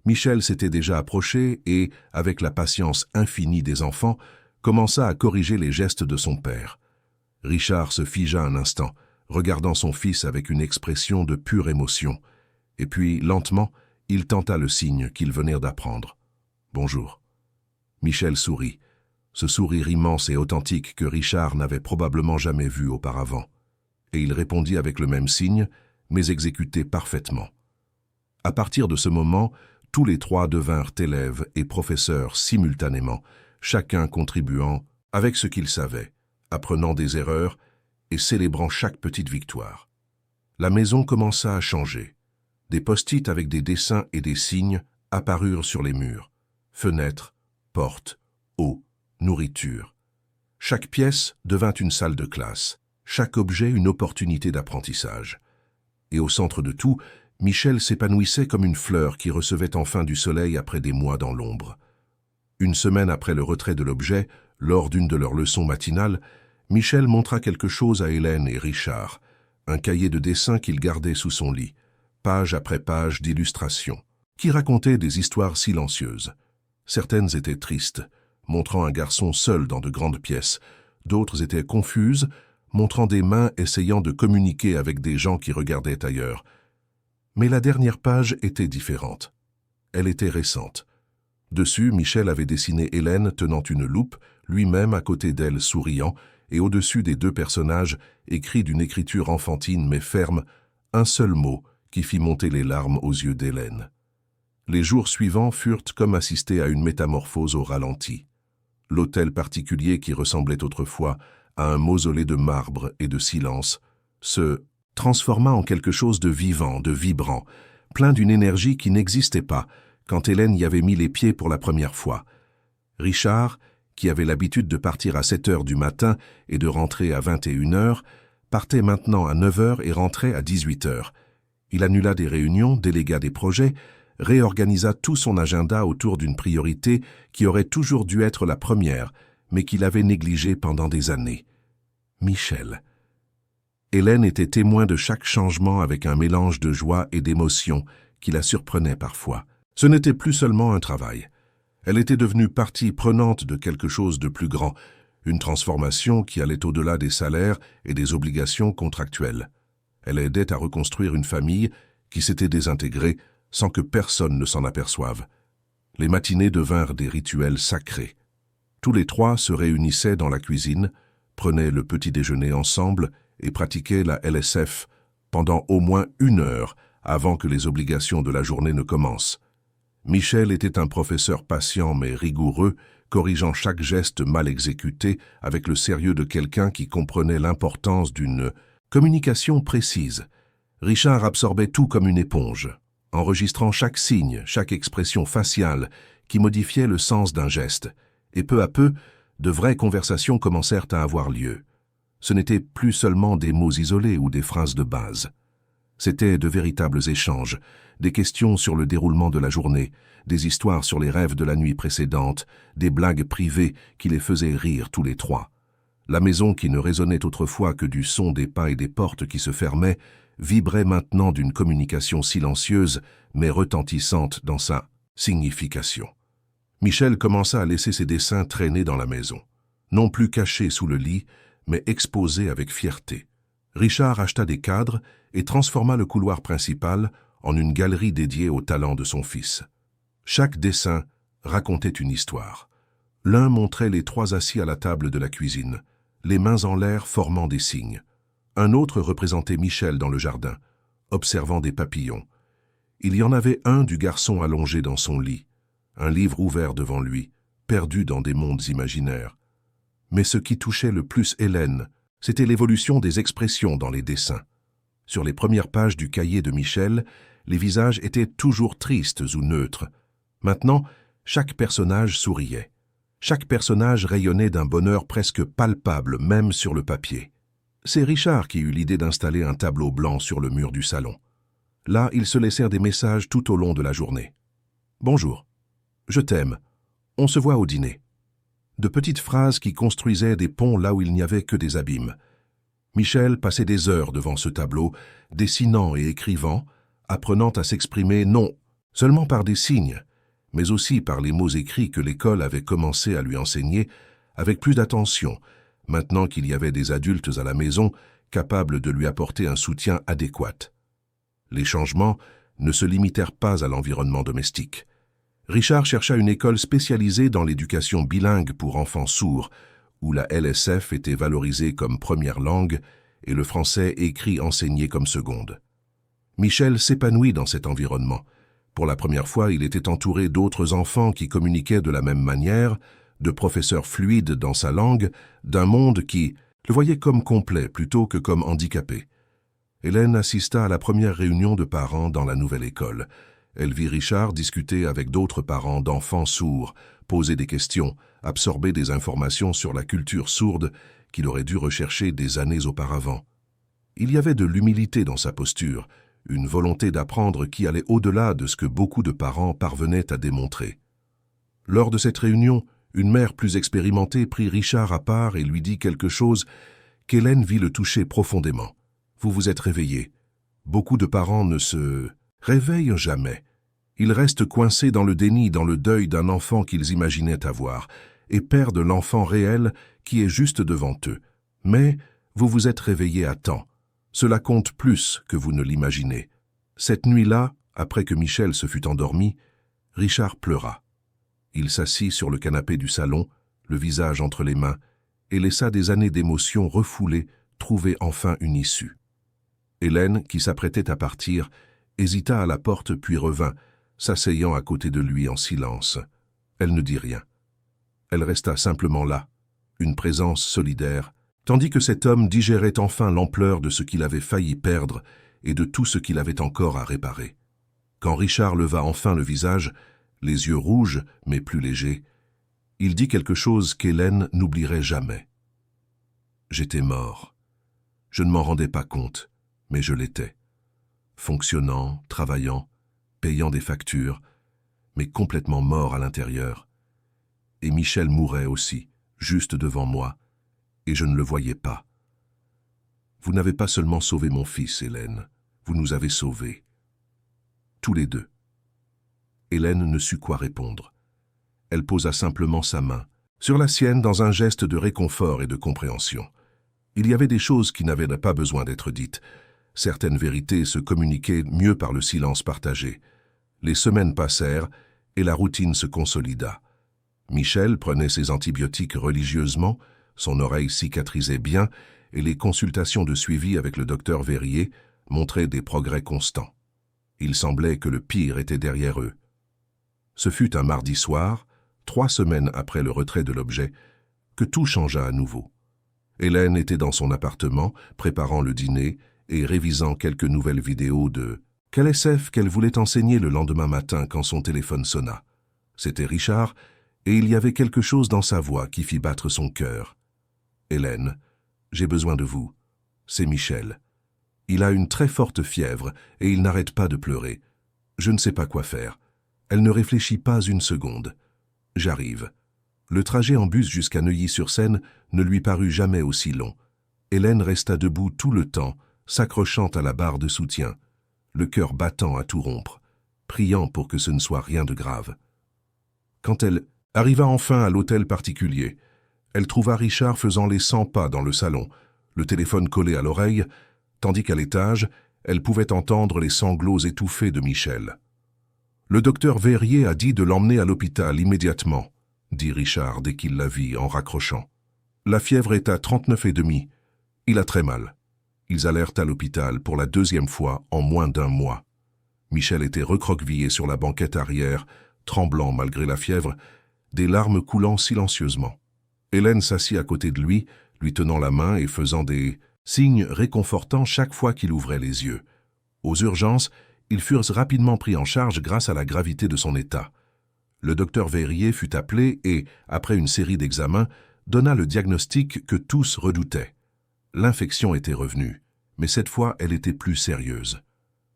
Michel s'était déjà approché et, avec la patience infinie des enfants, commença à corriger les gestes de son père. Richard se figea un instant, regardant son fils avec une expression de pure émotion, et puis, lentement, il tenta le signe qu'ils venèrent d'apprendre. « Bonjour. » Michel sourit, ce sourire immense et authentique que Richard n'avait probablement jamais vu auparavant, et il répondit avec le même signe, mais exécuté parfaitement. À partir de ce moment, tous les trois devinrent élèves et professeurs simultanément, chacun contribuant avec ce qu'il savait, apprenant des erreurs et célébrant chaque petite victoire. La maison commença à changer. Des post-it avec des dessins et des signes apparurent sur les murs. Fenêtres, portes, eau, nourriture. Chaque pièce devint une salle de classe, chaque objet une opportunité d'apprentissage. Et au centre de tout, Michel s'épanouissait comme une fleur qui recevait enfin du soleil après des mois dans l'ombre. Une semaine après le retrait de l'objet, lors d'une de leurs leçons matinales, Michel montra quelque chose à Hélène et Richard, un cahier de dessin qu'il gardait sous son lit, page après page d'illustrations, qui racontaient des histoires silencieuses. Certaines étaient tristes, montrant un garçon seul dans de grandes pièces, d'autres étaient confuses, montrant des mains essayant de communiquer avec des gens qui regardaient ailleurs. Mais la dernière page était différente. Elle était récente. Dessus, Michel avait dessiné Hélène tenant une loupe, lui-même à côté d'elle souriant, et au-dessus des deux personnages, écrit d'une écriture enfantine mais ferme, un seul mot qui fit monter les larmes aux yeux d'Hélène. Les jours suivants furent comme assister à une métamorphose au ralenti. L'hôtel particulier qui ressemblait autrefois à un mausolée de marbre et de silence se transforma en quelque chose de vivant, de vibrant, plein d'une énergie qui n'existait pas quand Hélène y avait mis les pieds pour la première fois. Richard, qui avait l'habitude de partir à 7 heures du matin et de rentrer à 21 heures, partait maintenant à 9 heures et rentrait à 18 heures. Il annula des réunions, délégua des projets, réorganisa tout son agenda autour d'une priorité qui aurait toujours dû être la première, mais qu'il avait négligée pendant des années. Michel. Hélène était témoin de chaque changement avec un mélange de joie et d'émotion qui la surprenait parfois. Ce n'était plus seulement un travail. Elle était devenue partie prenante de quelque chose de plus grand, une transformation qui allait au-delà des salaires et des obligations contractuelles. Elle aidait à reconstruire une famille qui s'était désintégrée sans que personne ne s'en aperçoive. Les matinées devinrent des rituels sacrés. Tous les trois se réunissaient dans la cuisine, prenaient le petit déjeuner ensemble et pratiquaient la LSF pendant au moins 1 heure avant que les obligations de la journée ne commencent. Michel était un professeur patient mais rigoureux, corrigeant chaque geste mal exécuté avec le sérieux de quelqu'un qui comprenait l'importance d'une communication précise. Richard absorbait tout comme une éponge, enregistrant chaque signe, chaque expression faciale qui modifiait le sens d'un geste, et peu à peu, de vraies conversations commencèrent à avoir lieu. Ce n'étaient plus seulement des mots isolés ou des phrases de base. C'étaient de véritables échanges, des questions sur le déroulement de la journée, des histoires sur les rêves de la nuit précédente, des blagues privées qui les faisaient rire tous les trois. La maison qui ne résonnait autrefois que du son des pas et des portes qui se fermaient, vibrait maintenant d'une communication silencieuse mais retentissante dans sa signification. Michel commença à laisser ses dessins traîner dans la maison, non plus cachés sous le lit, mais exposés avec fierté. Richard acheta des cadres et transforma le couloir principal en une galerie dédiée au talent de son fils. Chaque dessin racontait une histoire. L'un montrait les trois assis à la table de la cuisine, les mains en l'air formant des signes. Un autre représentait Michel dans le jardin, observant des papillons. Il y en avait un du garçon allongé dans son lit, un livre ouvert devant lui, perdu dans des mondes imaginaires. Mais ce qui touchait le plus Hélène, c'était l'évolution des expressions dans les dessins. Sur les premières pages du cahier de Michel, les visages étaient toujours tristes ou neutres. Maintenant, chaque personnage souriait. Chaque personnage rayonnait d'un bonheur presque palpable, même sur le papier. C'est Richard qui eut l'idée d'installer un tableau blanc sur le mur du salon. Là, ils se laissèrent des messages tout au long de la journée. « Bonjour. Je t'aime. On se voit au dîner. » De petites phrases qui construisaient des ponts là où il n'y avait que des abîmes. Michel passait des heures devant ce tableau, dessinant et écrivant, apprenant à s'exprimer non seulement par des signes, mais aussi par les mots écrits que l'école avait commencé à lui enseigner avec plus d'attention, maintenant qu'il y avait des adultes à la maison capables de lui apporter un soutien adéquat. Les changements ne se limitèrent pas à l'environnement domestique. Richard chercha une école spécialisée dans l'éducation bilingue pour enfants sourds, où la LSF était valorisée comme première langue et le français écrit enseigné comme seconde. Michel s'épanouit dans cet environnement. Pour la première fois, il était entouré d'autres enfants qui communiquaient de la même manière, de professeurs fluides dans sa langue, d'un monde qui le voyait comme complet plutôt que comme handicapé. Hélène assista à la première réunion de parents dans la nouvelle école. Elle vit Richard discuter avec d'autres parents d'enfants sourds, poser des questions, absorber des informations sur la culture sourde qu'il aurait dû rechercher des années auparavant. Il y avait de l'humilité dans sa posture, une volonté d'apprendre qui allait au-delà de ce que beaucoup de parents parvenaient à démontrer. Lors de cette réunion, une mère plus expérimentée prit Richard à part et lui dit quelque chose qu'Hélène vit le toucher profondément. « Vous vous êtes réveillé. Beaucoup de parents ne se réveillent jamais. Ils restent coincés dans le déni, dans le deuil d'un enfant qu'ils imaginaient avoir, et perdent l'enfant réel qui est juste devant eux. Mais vous vous êtes réveillé à temps. Cela compte plus que vous ne l'imaginez. » Cette nuit-là, après que Michel se fut endormi, Richard pleura. Il s'assit sur le canapé du salon, le visage entre les mains, et laissa des années d'émotions refoulées trouver enfin une issue. Hélène, qui s'apprêtait à partir, hésita à la porte puis revint, s'asseyant à côté de lui en silence. Elle ne dit rien. Elle resta simplement là, une présence solidaire, tandis que cet homme digérait enfin l'ampleur de ce qu'il avait failli perdre et de tout ce qu'il avait encore à réparer. Quand Richard leva enfin le visage, les yeux rouges mais plus légers, il dit quelque chose qu'Hélène n'oublierait jamais. « J'étais mort. Je ne m'en rendais pas compte, mais je l'étais. Fonctionnant, travaillant, payant des factures, mais complètement mort à l'intérieur. Et Michel mourait aussi, juste devant moi, et je ne le voyais pas. Vous n'avez pas seulement sauvé mon fils, Hélène, vous nous avez sauvés. Tous les deux. » Hélène ne sut quoi répondre. Elle posa simplement sa main sur la sienne dans un geste de réconfort et de compréhension. Il y avait des choses qui n'avaient pas besoin d'être dites. Certaines vérités se communiquaient mieux par le silence partagé. Les semaines passèrent et la routine se consolida. Michel prenait ses antibiotiques religieusement, son oreille cicatrisait bien et les consultations de suivi avec le docteur Verrier montraient des progrès constants. Il semblait que le pire était derrière eux. Ce fut un mardi soir, 3 semaines après le retrait de l'objet, que tout changea à nouveau. Hélène était dans son appartement, préparant le dîner et révisant quelques nouvelles vidéos de LSF qu'elle voulait enseigner le lendemain matin quand son téléphone sonna. C'était Richard, et il y avait quelque chose dans sa voix qui fit battre son cœur. « Hélène, j'ai besoin de vous. C'est Michel. Il a une très forte fièvre et il n'arrête pas de pleurer. Je ne sais pas quoi faire. Elle ne réfléchit pas une seconde. J'arrive. Le trajet en bus jusqu'à Neuilly-sur-Seine ne lui parut jamais aussi long. Hélène resta debout tout le temps, s'accrochant à la barre de soutien, le cœur battant à tout rompre, priant pour que ce ne soit rien de grave. Quand elle arriva enfin à l'hôtel particulier, elle trouva Richard faisant les 100 pas dans le salon, le téléphone collé à l'oreille, tandis qu'à l'étage, elle pouvait entendre les sanglots étouffés de Michel. « Le docteur Verrier a dit de l'emmener à l'hôpital immédiatement, » dit Richard dès qu'il la vit en raccrochant. « La fièvre est à 39,5. Il a très mal. » Ils allèrent à l'hôpital pour la 2e fois en moins d'1 mois. Michel était recroquevillé sur la banquette arrière, tremblant malgré la fièvre, des larmes coulant silencieusement. Hélène s'assit à côté de lui, lui tenant la main et faisant des signes réconfortants chaque fois qu'il ouvrait les yeux. Aux urgences, ils furent rapidement pris en charge grâce à la gravité de son état. Le docteur Verrier fut appelé et, après une série d'examens, donna le diagnostic que tous redoutaient. L'infection était revenue, mais cette fois elle était plus sérieuse.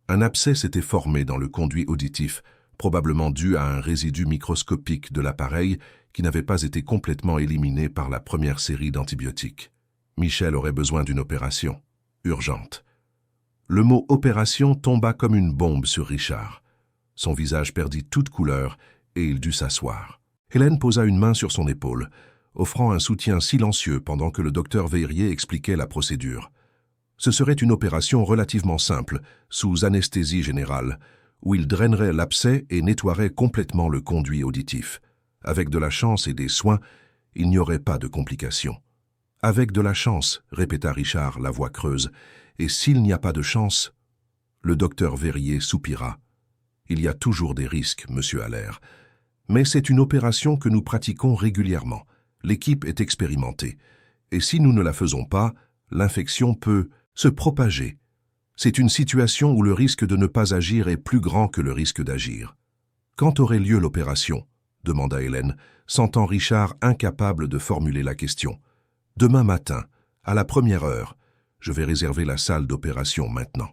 Un abcès s'était formé dans le conduit auditif, probablement dû à un résidu microscopique de l'appareil qui n'avait pas été complètement éliminé par la première série d'antibiotiques. Michel aurait besoin d'une opération, urgente. Le mot « opération » tomba comme une bombe sur Richard. Son visage perdit toute couleur et il dut s'asseoir. Hélène posa une main sur son épaule, offrant un soutien silencieux pendant que le docteur Verrier expliquait la procédure. Ce serait une opération relativement simple, sous anesthésie générale, où il drainerait l'abcès et nettoierait complètement le conduit auditif. Avec de la chance et des soins, il n'y aurait pas de complications. « Avec de la chance », répéta Richard, la voix creuse, « et s'il n'y a pas de chance ?» Le docteur Verrier soupira. « Il y a toujours des risques, monsieur Allaire. Mais c'est une opération que nous pratiquons régulièrement. L'équipe est expérimentée. Et si nous ne la faisons pas, l'infection peut se propager. C'est une situation où le risque de ne pas agir est plus grand que le risque d'agir. » « Quand aurait lieu l'opération ?» demanda Hélène, sentant Richard incapable de formuler la question. « Demain matin, à la 1e heure. Je vais réserver la salle d'opération maintenant. »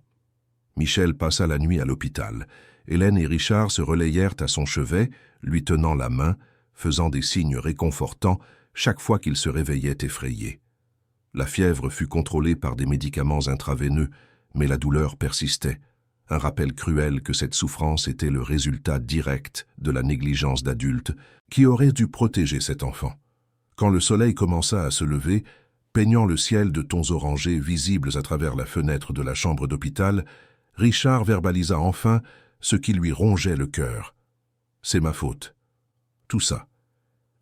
Michel passa la nuit à l'hôpital. Hélène et Richard se relayèrent à son chevet, lui tenant la main, faisant des signes réconfortants chaque fois qu'il se réveillait effrayé. La fièvre fut contrôlée par des médicaments intraveineux, mais la douleur persistait. Un rappel cruel que cette souffrance était le résultat direct de la négligence d'adultes qui auraient dû protéger cet enfant. Quand le soleil commença à se lever, peignant le ciel de tons orangés visibles à travers la fenêtre de la chambre d'hôpital, Richard verbalisa enfin ce qui lui rongeait le cœur. « C'est ma faute. Tout ça.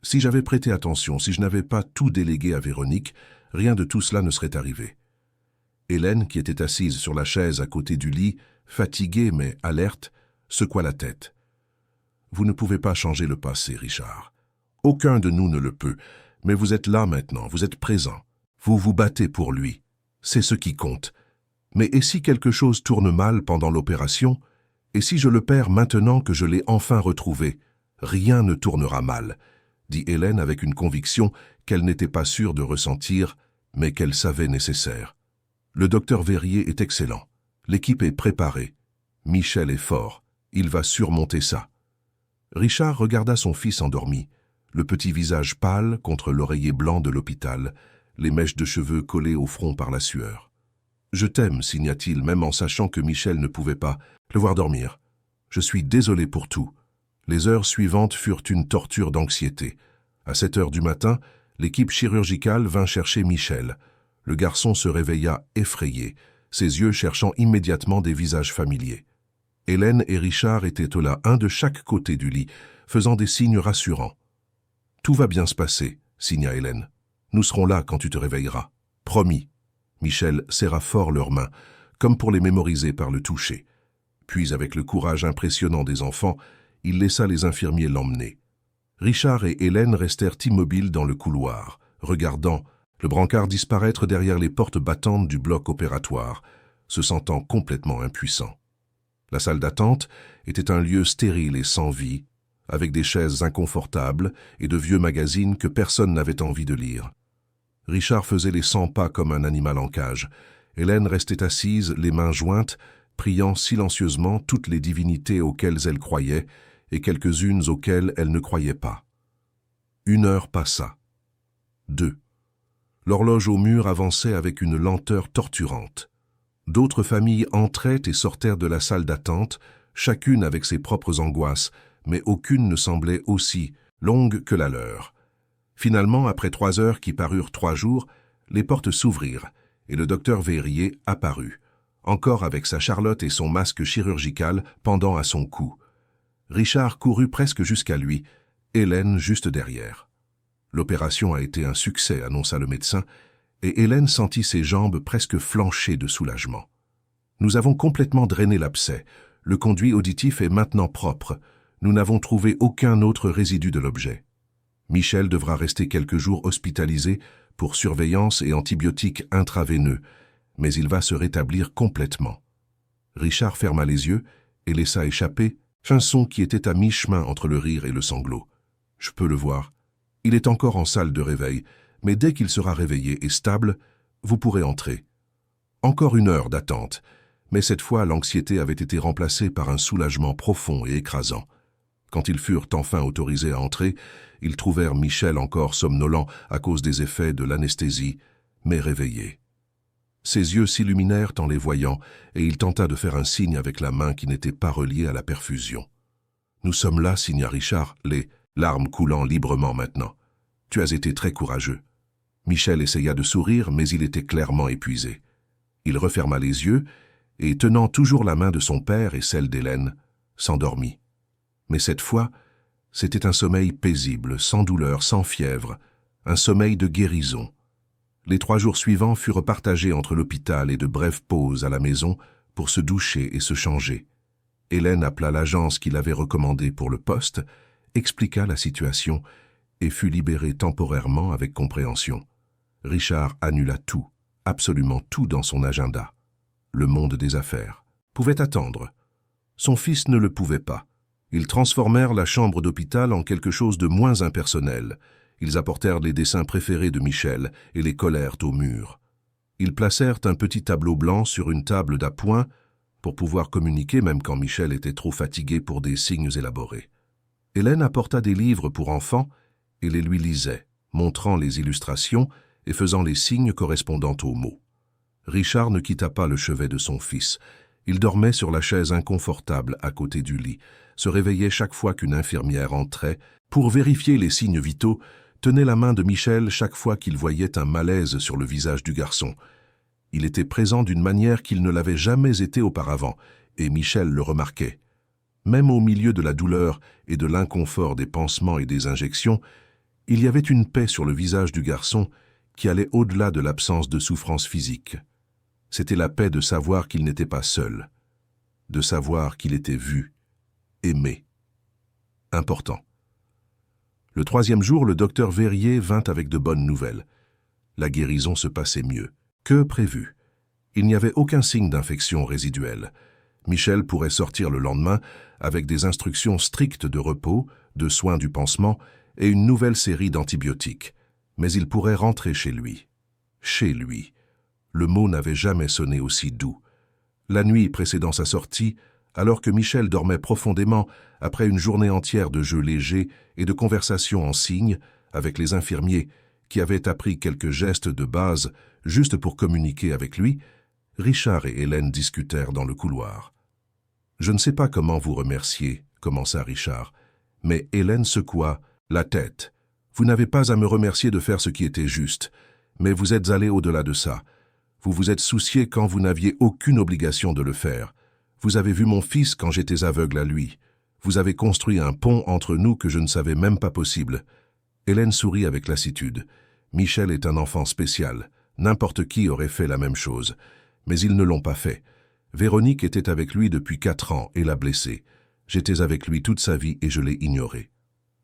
Si j'avais prêté attention, si je n'avais pas tout délégué à Véronique, rien de tout cela ne serait arrivé. » Hélène, qui était assise sur la chaise à côté du lit, fatiguée mais alerte, secoua la tête. « Vous ne pouvez pas changer le passé, Richard. Aucun de nous ne le peut, mais vous êtes là maintenant, vous êtes présent. Vous vous battez pour lui. C'est ce qui compte. Mais et si quelque chose tourne mal pendant l'opération? Et si je le perds maintenant que je l'ai enfin retrouvé? Rien ne tournera mal, » dit Hélène avec une conviction qu'elle n'était pas sûre de ressentir, mais qu'elle savait nécessaire. « Le docteur Verrier est excellent. L'équipe est préparée. Michel est fort. Il va surmonter ça. » Richard regarda son fils endormi, le petit visage pâle contre l'oreiller blanc de l'hôpital, les mèches de cheveux collées au front par la sueur. « Je t'aime, signa-t-il, même en sachant que Michel ne pouvait pas le voir dormir. Je suis désolé pour tout. » Les heures suivantes furent une torture d'anxiété. À 7 heures du matin, l'équipe chirurgicale vint chercher Michel. Le garçon se réveilla effrayé, ses yeux cherchant immédiatement des visages familiers. Hélène et Richard étaient là, un de chaque côté du lit, faisant des signes rassurants. « Tout va bien se passer, » signa Hélène. « Nous serons là quand tu te réveilleras. Promis. » Michel serra fort leurs mains, comme pour les mémoriser par le toucher. Puis, avec le courage impressionnant des enfants, il laissa les infirmiers l'emmener. Richard et Hélène restèrent immobiles dans le couloir, regardant le brancard disparaître derrière les portes battantes du bloc opératoire, se sentant complètement impuissants. La salle d'attente était un lieu stérile et sans vie, avec des chaises inconfortables et de vieux magazines que personne n'avait envie de lire. Richard faisait les 100 pas comme un animal en cage. Hélène restait assise, les mains jointes, priant silencieusement toutes les divinités auxquelles elle croyait et quelques-unes auxquelles elle ne croyait pas. 1 heure passa. 2. L'horloge au mur avançait avec une lenteur torturante. D'autres familles entraient et sortèrent de la salle d'attente, chacune avec ses propres angoisses, mais aucune ne semblait aussi longue que la leur. Finalement, après 3 heures qui parurent 3 jours, les portes s'ouvrirent et le docteur Verrier apparut, encore avec sa charlotte et son masque chirurgical pendant à son cou. Richard courut presque jusqu'à lui, Hélène juste derrière. L'opération a été un succès, annonça le médecin, et Hélène sentit ses jambes presque flancher de soulagement. Nous avons complètement drainé l'abcès. Le conduit auditif est maintenant propre. Nous n'avons trouvé aucun autre résidu de l'objet. Michel devra rester quelques jours hospitalisé pour surveillance et antibiotiques intraveineux, mais il va se rétablir complètement. Richard ferma les yeux et laissa échapper un son qui était à mi-chemin entre le rire et le sanglot. Je peux le voir. Il est encore en salle de réveil, mais dès qu'il sera réveillé et stable, vous pourrez entrer. Encore 1 heure d'attente, mais cette fois l'anxiété avait été remplacée par un soulagement profond et écrasant. Quand ils furent enfin autorisés à entrer, ils trouvèrent Michel encore somnolent à cause des effets de l'anesthésie, mais réveillé. Ses yeux s'illuminèrent en les voyant, et il tenta de faire un signe avec la main qui n'était pas reliée à la perfusion. « Nous sommes là, signa Richard, les larmes coulant librement maintenant. Tu as été très courageux. » Michel essaya de sourire, mais il était clairement épuisé. Il referma les yeux, et tenant toujours la main de son père et celle d'Hélène, s'endormit. Mais cette fois, c'était un sommeil paisible, sans douleur, sans fièvre, un sommeil de guérison. Les 3 jours suivants furent partagés entre l'hôpital et de brèves pauses à la maison pour se doucher et se changer. Hélène appela l'agence qui l'avait recommandée pour le poste, expliqua la situation et fut libérée temporairement avec compréhension. Richard annula tout, absolument tout dans son agenda. Le monde des affaires pouvait attendre. Son fils ne le pouvait pas. Ils transformèrent la chambre d'hôpital en quelque chose de moins impersonnel. Ils apportèrent les dessins préférés de Michel et les collèrent au mur. Ils placèrent un petit tableau blanc sur une table d'appoint pour pouvoir communiquer même quand Michel était trop fatigué pour des signes élaborés. Hélène apporta des livres pour enfants et les lui lisait, montrant les illustrations et faisant les signes correspondant aux mots. Richard ne quitta pas le chevet de son fils. Il dormait sur la chaise inconfortable à côté du lit, se réveillait chaque fois qu'une infirmière entrait, pour vérifier les signes vitaux, tenait la main de Michel chaque fois qu'il voyait un malaise sur le visage du garçon. Il était présent d'une manière qu'il ne l'avait jamais été auparavant, et Michel le remarquait. Même au milieu de la douleur et de l'inconfort des pansements et des injections, il y avait une paix sur le visage du garçon qui allait au-delà de l'absence de souffrance physique. C'était la paix de savoir qu'il n'était pas seul, de savoir qu'il était vu, aimé. Important. Le 3e jour, le docteur Verrier vint avec de bonnes nouvelles. La guérison se passait mieux que prévu. Il n'y avait aucun signe d'infection résiduelle. Michel pourrait sortir le lendemain avec des instructions strictes de repos, de soins du pansement et une nouvelle série d'antibiotiques. Mais il pourrait rentrer chez lui. Chez lui. Le mot n'avait jamais sonné aussi doux. La nuit précédant sa sortie, alors que Michel dormait profondément après une journée entière de jeux légers et de conversations en signes avec les infirmiers qui avaient appris quelques gestes de base juste pour communiquer avec lui, Richard et Hélène discutèrent dans le couloir. « Je ne sais pas comment vous remercier, » commença Richard, mais Hélène secoua la tête. « Vous n'avez pas à me remercier de faire ce qui était juste, mais vous êtes allé au-delà de ça. Vous vous êtes soucié quand vous n'aviez aucune obligation de le faire. Vous avez vu mon fils quand j'étais aveugle à lui. Vous avez construit un pont entre nous que je ne savais même pas possible. » Hélène sourit avec lassitude. Michel est un enfant spécial. N'importe qui aurait fait la même chose. Mais ils ne l'ont pas fait. Véronique était avec lui depuis 4 ans et l'a blessé. J'étais avec lui toute sa vie et je l'ai ignoré.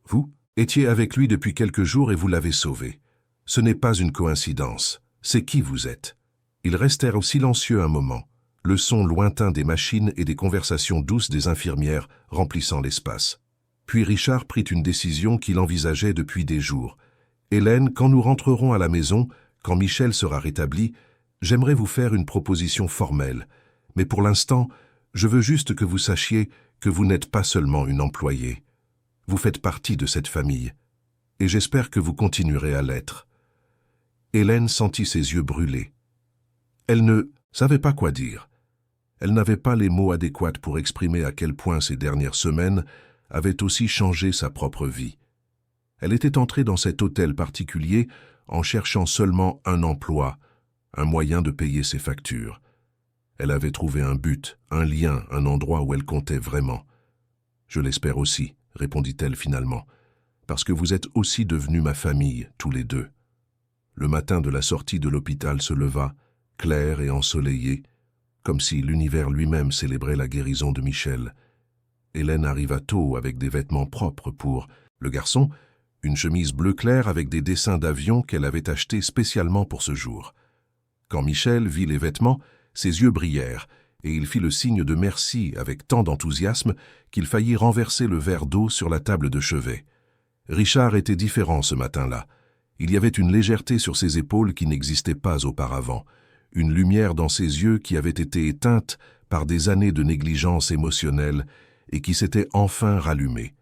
Vous étiez avec lui depuis quelques jours et vous l'avez sauvé. Ce n'est pas une coïncidence. C'est qui vous êtes. Ils restèrent silencieux un moment, le son lointain des machines et des conversations douces des infirmières remplissant l'espace. Puis Richard prit une décision qu'il envisageait depuis des jours. « Hélène, quand nous rentrerons à la maison, quand Michel sera rétabli, j'aimerais vous faire une proposition formelle, mais pour l'instant, je veux juste que vous sachiez que vous n'êtes pas seulement une employée. Vous faites partie de cette famille, et j'espère que vous continuerez à l'être. » Hélène sentit ses yeux brûler. Elle ne savait pas quoi dire. Elle n'avait pas les mots adéquats pour exprimer à quel point ces dernières semaines avaient aussi changé sa propre vie. Elle était entrée dans cet hôtel particulier en cherchant seulement un emploi, un moyen de payer ses factures. Elle avait trouvé un but, un lien, un endroit où elle comptait vraiment. « Je l'espère aussi, » répondit-elle finalement, « parce que vous êtes aussi devenus ma famille, tous les deux. » Le matin de la sortie de l'hôpital se leva, clair et ensoleillé, comme si l'univers lui-même célébrait la guérison de Michel. Hélène arriva tôt avec des vêtements propres pour le garçon, une chemise bleu clair avec des dessins d'avion qu'elle avait achetés spécialement pour ce jour. Quand Michel vit les vêtements, ses yeux brillèrent, et il fit le signe de merci avec tant d'enthousiasme qu'il faillit renverser le verre d'eau sur la table de chevet. Richard était différent ce matin-là. Il y avait une légèreté sur ses épaules qui n'existait pas auparavant, une lumière dans ses yeux qui avait été éteinte par des années de négligence émotionnelle et qui s'était enfin rallumée.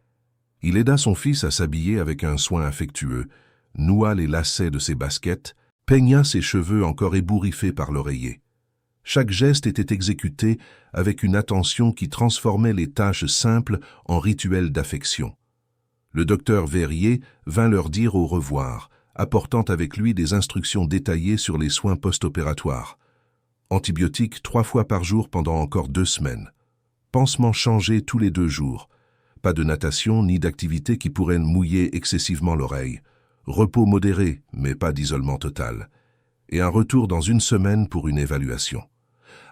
Il aida son fils à s'habiller avec un soin affectueux, noua les lacets de ses baskets, peigna ses cheveux encore ébouriffés par l'oreiller. Chaque geste était exécuté avec une attention qui transformait les tâches simples en rituels d'affection. Le docteur Verrier vint leur dire au revoir, apportant avec lui des instructions détaillées sur les soins post-opératoires. Antibiotiques 3 fois par jour pendant encore 2 semaines. Pansements changés tous les 2 jours. Pas de natation ni d'activité qui pourrait mouiller excessivement l'oreille. Repos modéré, mais pas d'isolement total. Et un retour dans 1 semaine pour une évaluation.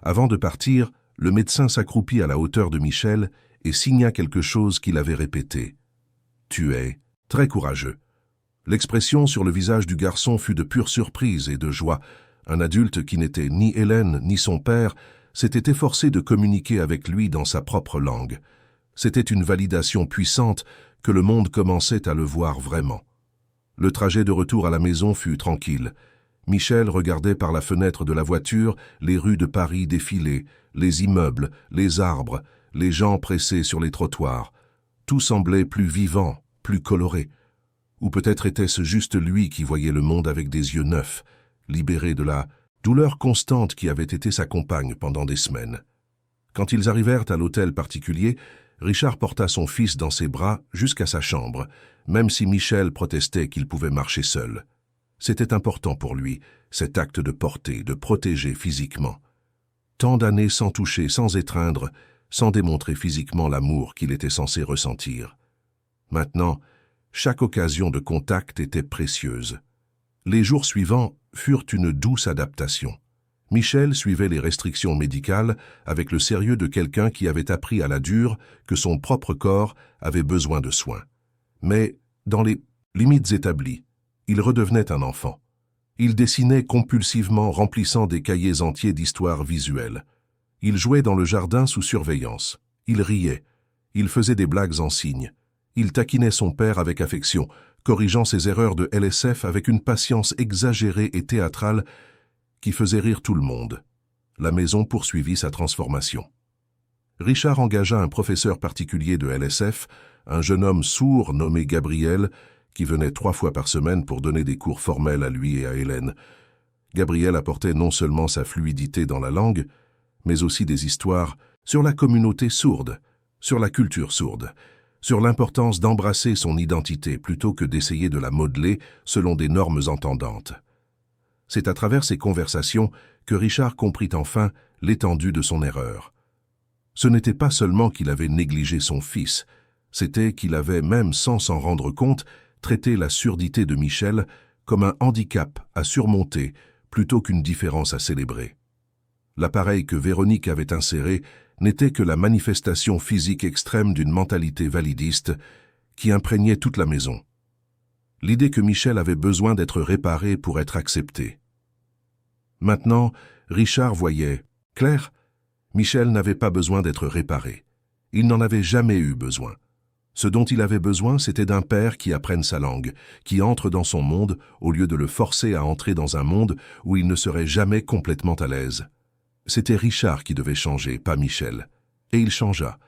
Avant de partir, le médecin s'accroupit à la hauteur de Michel et signa quelque chose qu'il avait répété. « Tu es très courageux. » L'expression sur le visage du garçon fut de pure surprise et de joie. Un adulte qui n'était ni Hélène ni son père s'était efforcé de communiquer avec lui dans sa propre langue. C'était une validation puissante que le monde commençait à le voir vraiment. Le trajet de retour à la maison fut tranquille. Michel regardait par la fenêtre de la voiture les rues de Paris défiler, les immeubles, les arbres, les gens pressés sur les trottoirs. Tout semblait plus vivant, plus coloré. Ou peut-être était-ce juste lui qui voyait le monde avec des yeux neufs, libéré de la douleur constante qui avait été sa compagne pendant des semaines. Quand ils arrivèrent à l'hôtel particulier, Richard porta son fils dans ses bras jusqu'à sa chambre, même si Michel protestait qu'il pouvait marcher seul. C'était important pour lui, cet acte de porter, de protéger physiquement. Tant d'années sans toucher, sans étreindre, sans démontrer physiquement l'amour qu'il était censé ressentir. Maintenant, chaque occasion de contact était précieuse. Les jours suivants furent une douce adaptation. Michel suivait les restrictions médicales avec le sérieux de quelqu'un qui avait appris à la dure que son propre corps avait besoin de soins. Mais, dans les limites établies, il redevenait un enfant. Il dessinait compulsivement, remplissant des cahiers entiers d'histoires visuelles. Il jouait dans le jardin sous surveillance. Il riait. Il faisait des blagues en signes. Il taquinait son père avec affection, corrigeant ses erreurs de LSF avec une patience exagérée et théâtrale qui faisait rire tout le monde. La maison poursuivit sa transformation. Richard engagea un professeur particulier de LSF, un jeune homme sourd nommé Gabriel, qui venait 3 fois par semaine pour donner des cours formels à lui et à Hélène. Gabriel apportait non seulement sa fluidité dans la langue, mais aussi des histoires sur la communauté sourde, sur la culture sourde, sur l'importance d'embrasser son identité plutôt que d'essayer de la modeler selon des normes entendantes. C'est à travers ces conversations que Richard comprit enfin l'étendue de son erreur. Ce n'était pas seulement qu'il avait négligé son fils, c'était qu'il avait, même sans s'en rendre compte, traité la surdité de Michel comme un handicap à surmonter plutôt qu'une différence à célébrer. L'appareil que Véronique avait inséré n'était que la manifestation physique extrême d'une mentalité validiste qui imprégnait toute la maison. L'idée que Michel avait besoin d'être réparé pour être accepté. Maintenant, Richard voyait clair. Michel n'avait pas besoin d'être réparé. Il n'en avait jamais eu besoin. Ce dont il avait besoin, c'était d'un père qui apprenne sa langue, qui entre dans son monde, au lieu de le forcer à entrer dans un monde où il ne serait jamais complètement à l'aise. C'était Richard qui devait changer, pas Michel. Et il changea.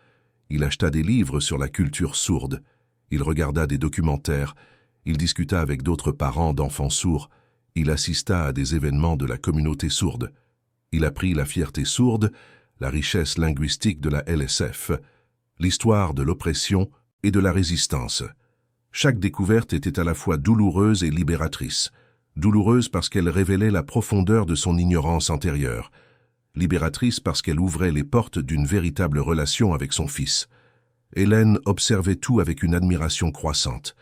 Il acheta des livres sur la culture sourde. Il regarda des documentaires. Il discuta avec d'autres parents d'enfants sourds. Il assista à des événements de la communauté sourde. Il apprit la fierté sourde, la richesse linguistique de la LSF, l'histoire de l'oppression et de la résistance. Chaque découverte était à la fois douloureuse et libératrice. Douloureuse parce qu'elle révélait la profondeur de son ignorance antérieure. Libératrice parce qu'elle ouvrait les portes d'une véritable relation avec son fils. Hélène observait tout avec une admiration croissante.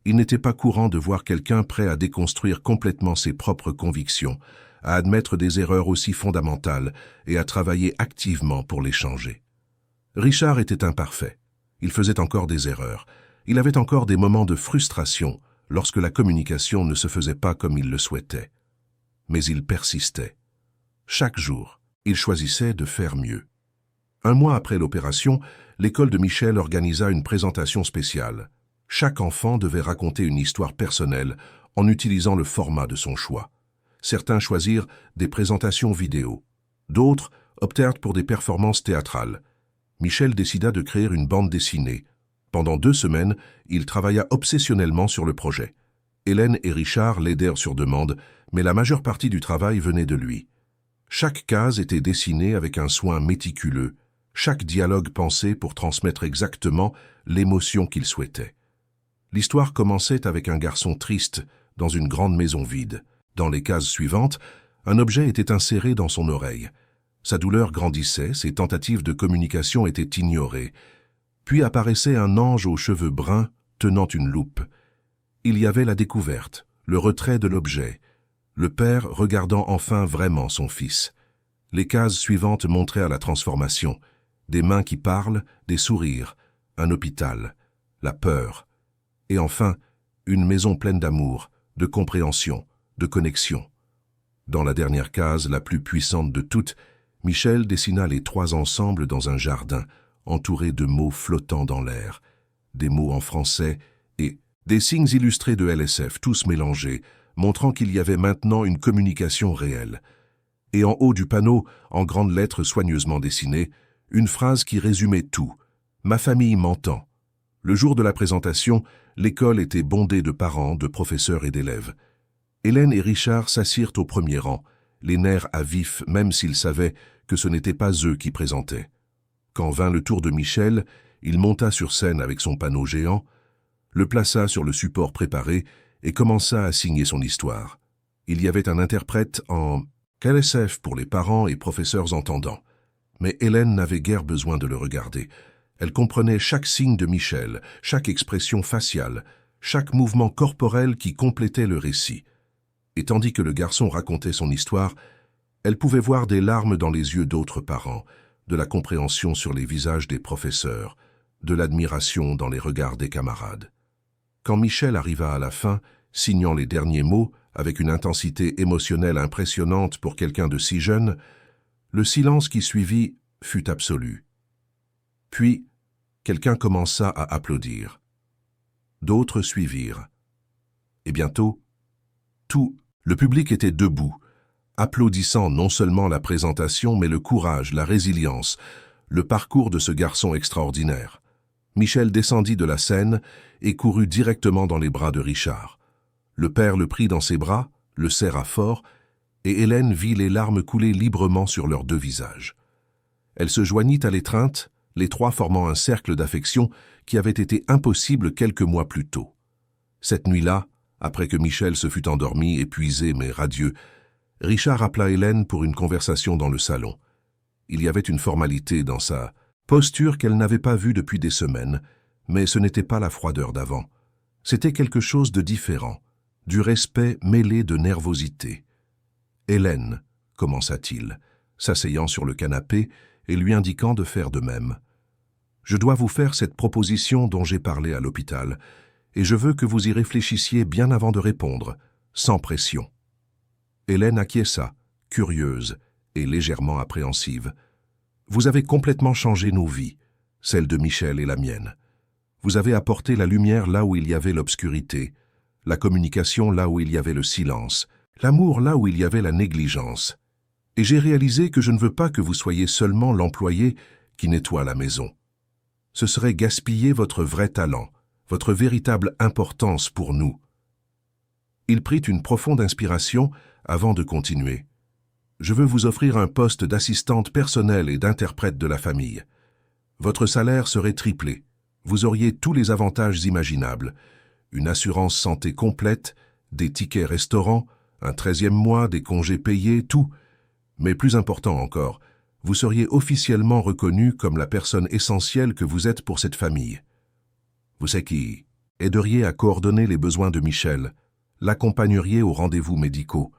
Il n'était pas courant de voir quelqu'un prêt à déconstruire complètement ses propres convictions, à admettre des erreurs aussi fondamentales et à travailler activement pour les changer. Richard était imparfait. Il faisait encore des erreurs. Il avait encore des moments de frustration lorsque la communication ne se faisait pas comme il le souhaitait. Mais il persistait. Chaque jour, il choisissait de faire mieux. Un mois après l'opération, l'école de Michel organisa une présentation spéciale. Chaque enfant devait raconter une histoire personnelle en utilisant le format de son choix. Certains choisirent des présentations vidéo. D'autres optèrent pour des performances théâtrales. Michel décida de créer une bande dessinée. Pendant 2 semaines, il travailla obsessionnellement sur le projet. Hélène et Richard l'aidèrent sur demande, mais la majeure partie du travail venait de lui. Chaque case était dessinée avec un soin méticuleux, chaque dialogue pensé pour transmettre exactement l'émotion qu'il souhaitait. L'histoire commençait avec un garçon triste dans une grande maison vide. Dans les cases suivantes, un objet était inséré dans son oreille. Sa douleur grandissait, ses tentatives de communication étaient ignorées. Puis apparaissait un ange aux cheveux bruns tenant une loupe. Il y avait la découverte, le retrait de l'objet, le père regardant enfin vraiment son fils. Les cases suivantes montrèrent la transformation. Des mains qui parlent, des sourires, un hôpital, la peur. Et enfin, une maison pleine d'amour, de compréhension, de connexion. Dans la dernière case, la plus puissante de toutes, Michel dessina les 3 ensemble dans un jardin, entouré de mots flottants dans l'air. Des mots en français et des signes illustrés de LSF, tous mélangés, montrant qu'il y avait maintenant une communication réelle. Et en haut du panneau, en grandes lettres soigneusement dessinées, une phrase qui résumait tout. « Ma famille m'entend ». Le jour de la présentation, l'école était bondée de parents, de professeurs et d'élèves. Hélène et Richard s'assirent au premier rang, les nerfs à vif même s'ils savaient que ce n'était pas eux qui présentaient. Quand vint le tour de Michel, il monta sur scène avec son panneau géant, le plaça sur le support préparé et commença à signer son histoire. Il y avait un interprète en LSF pour les parents et professeurs entendants. Mais Hélène n'avait guère besoin de le regarder. Elle comprenait chaque signe de Michel, chaque expression faciale, chaque mouvement corporel qui complétait le récit. Et tandis que le garçon racontait son histoire, elle pouvait voir des larmes dans les yeux d'autres parents, de la compréhension sur les visages des professeurs, de l'admiration dans les regards des camarades. Quand Michel arriva à la fin, signant les derniers mots avec une intensité émotionnelle impressionnante pour quelqu'un de si jeune, le silence qui suivit fut absolu. Puis, quelqu'un commença à applaudir. D'autres suivirent. Et bientôt, tout le public était debout, applaudissant non seulement la présentation, mais le courage, la résilience, le parcours de ce garçon extraordinaire. Michel descendit de la scène et courut directement dans les bras de Richard. Le père le prit dans ses bras, le serra fort, et Hélène vit les larmes couler librement sur leurs 2 visages. Elle se joignit à l'étreinte, les 3 formant un cercle d'affection qui avait été impossible quelques mois plus tôt. Cette nuit-là, après que Michel se fut endormi, épuisé mais radieux, Richard appela Hélène pour une conversation dans le salon. Il y avait une formalité dans sa posture qu'elle n'avait pas vue depuis des semaines, mais ce n'était pas la froideur d'avant. C'était quelque chose de différent, du respect mêlé de nervosité. « Hélène », commença-t-il, s'asseyant sur le canapé et lui indiquant de faire de même. « Je dois vous faire cette proposition dont j'ai parlé à l'hôpital, et je veux que vous y réfléchissiez bien avant de répondre, sans pression. » Hélène acquiesça, curieuse et légèrement appréhensive. « Vous avez complètement changé nos vies, celle de Michel et la mienne. Vous avez apporté la lumière là où il y avait l'obscurité, la communication là où il y avait le silence, l'amour là où il y avait la négligence. Et j'ai réalisé que je ne veux pas que vous soyez seulement l'employé qui nettoie la maison. Ce serait gaspiller votre vrai talent, votre véritable importance pour nous. Il prit une profonde inspiration avant de continuer. Je veux vous offrir un poste d'assistante personnelle et d'interprète de la famille. Votre salaire serait triplé. Vous auriez tous les avantages imaginables. Une assurance santé complète, des tickets restaurants, un 13e mois, des congés payés, tout. Mais plus important encore, vous seriez officiellement reconnu comme la personne essentielle que vous êtes pour cette famille. Vous savez qui aideriez à coordonner les besoins de Michel, l'accompagneriez aux rendez-vous médicaux,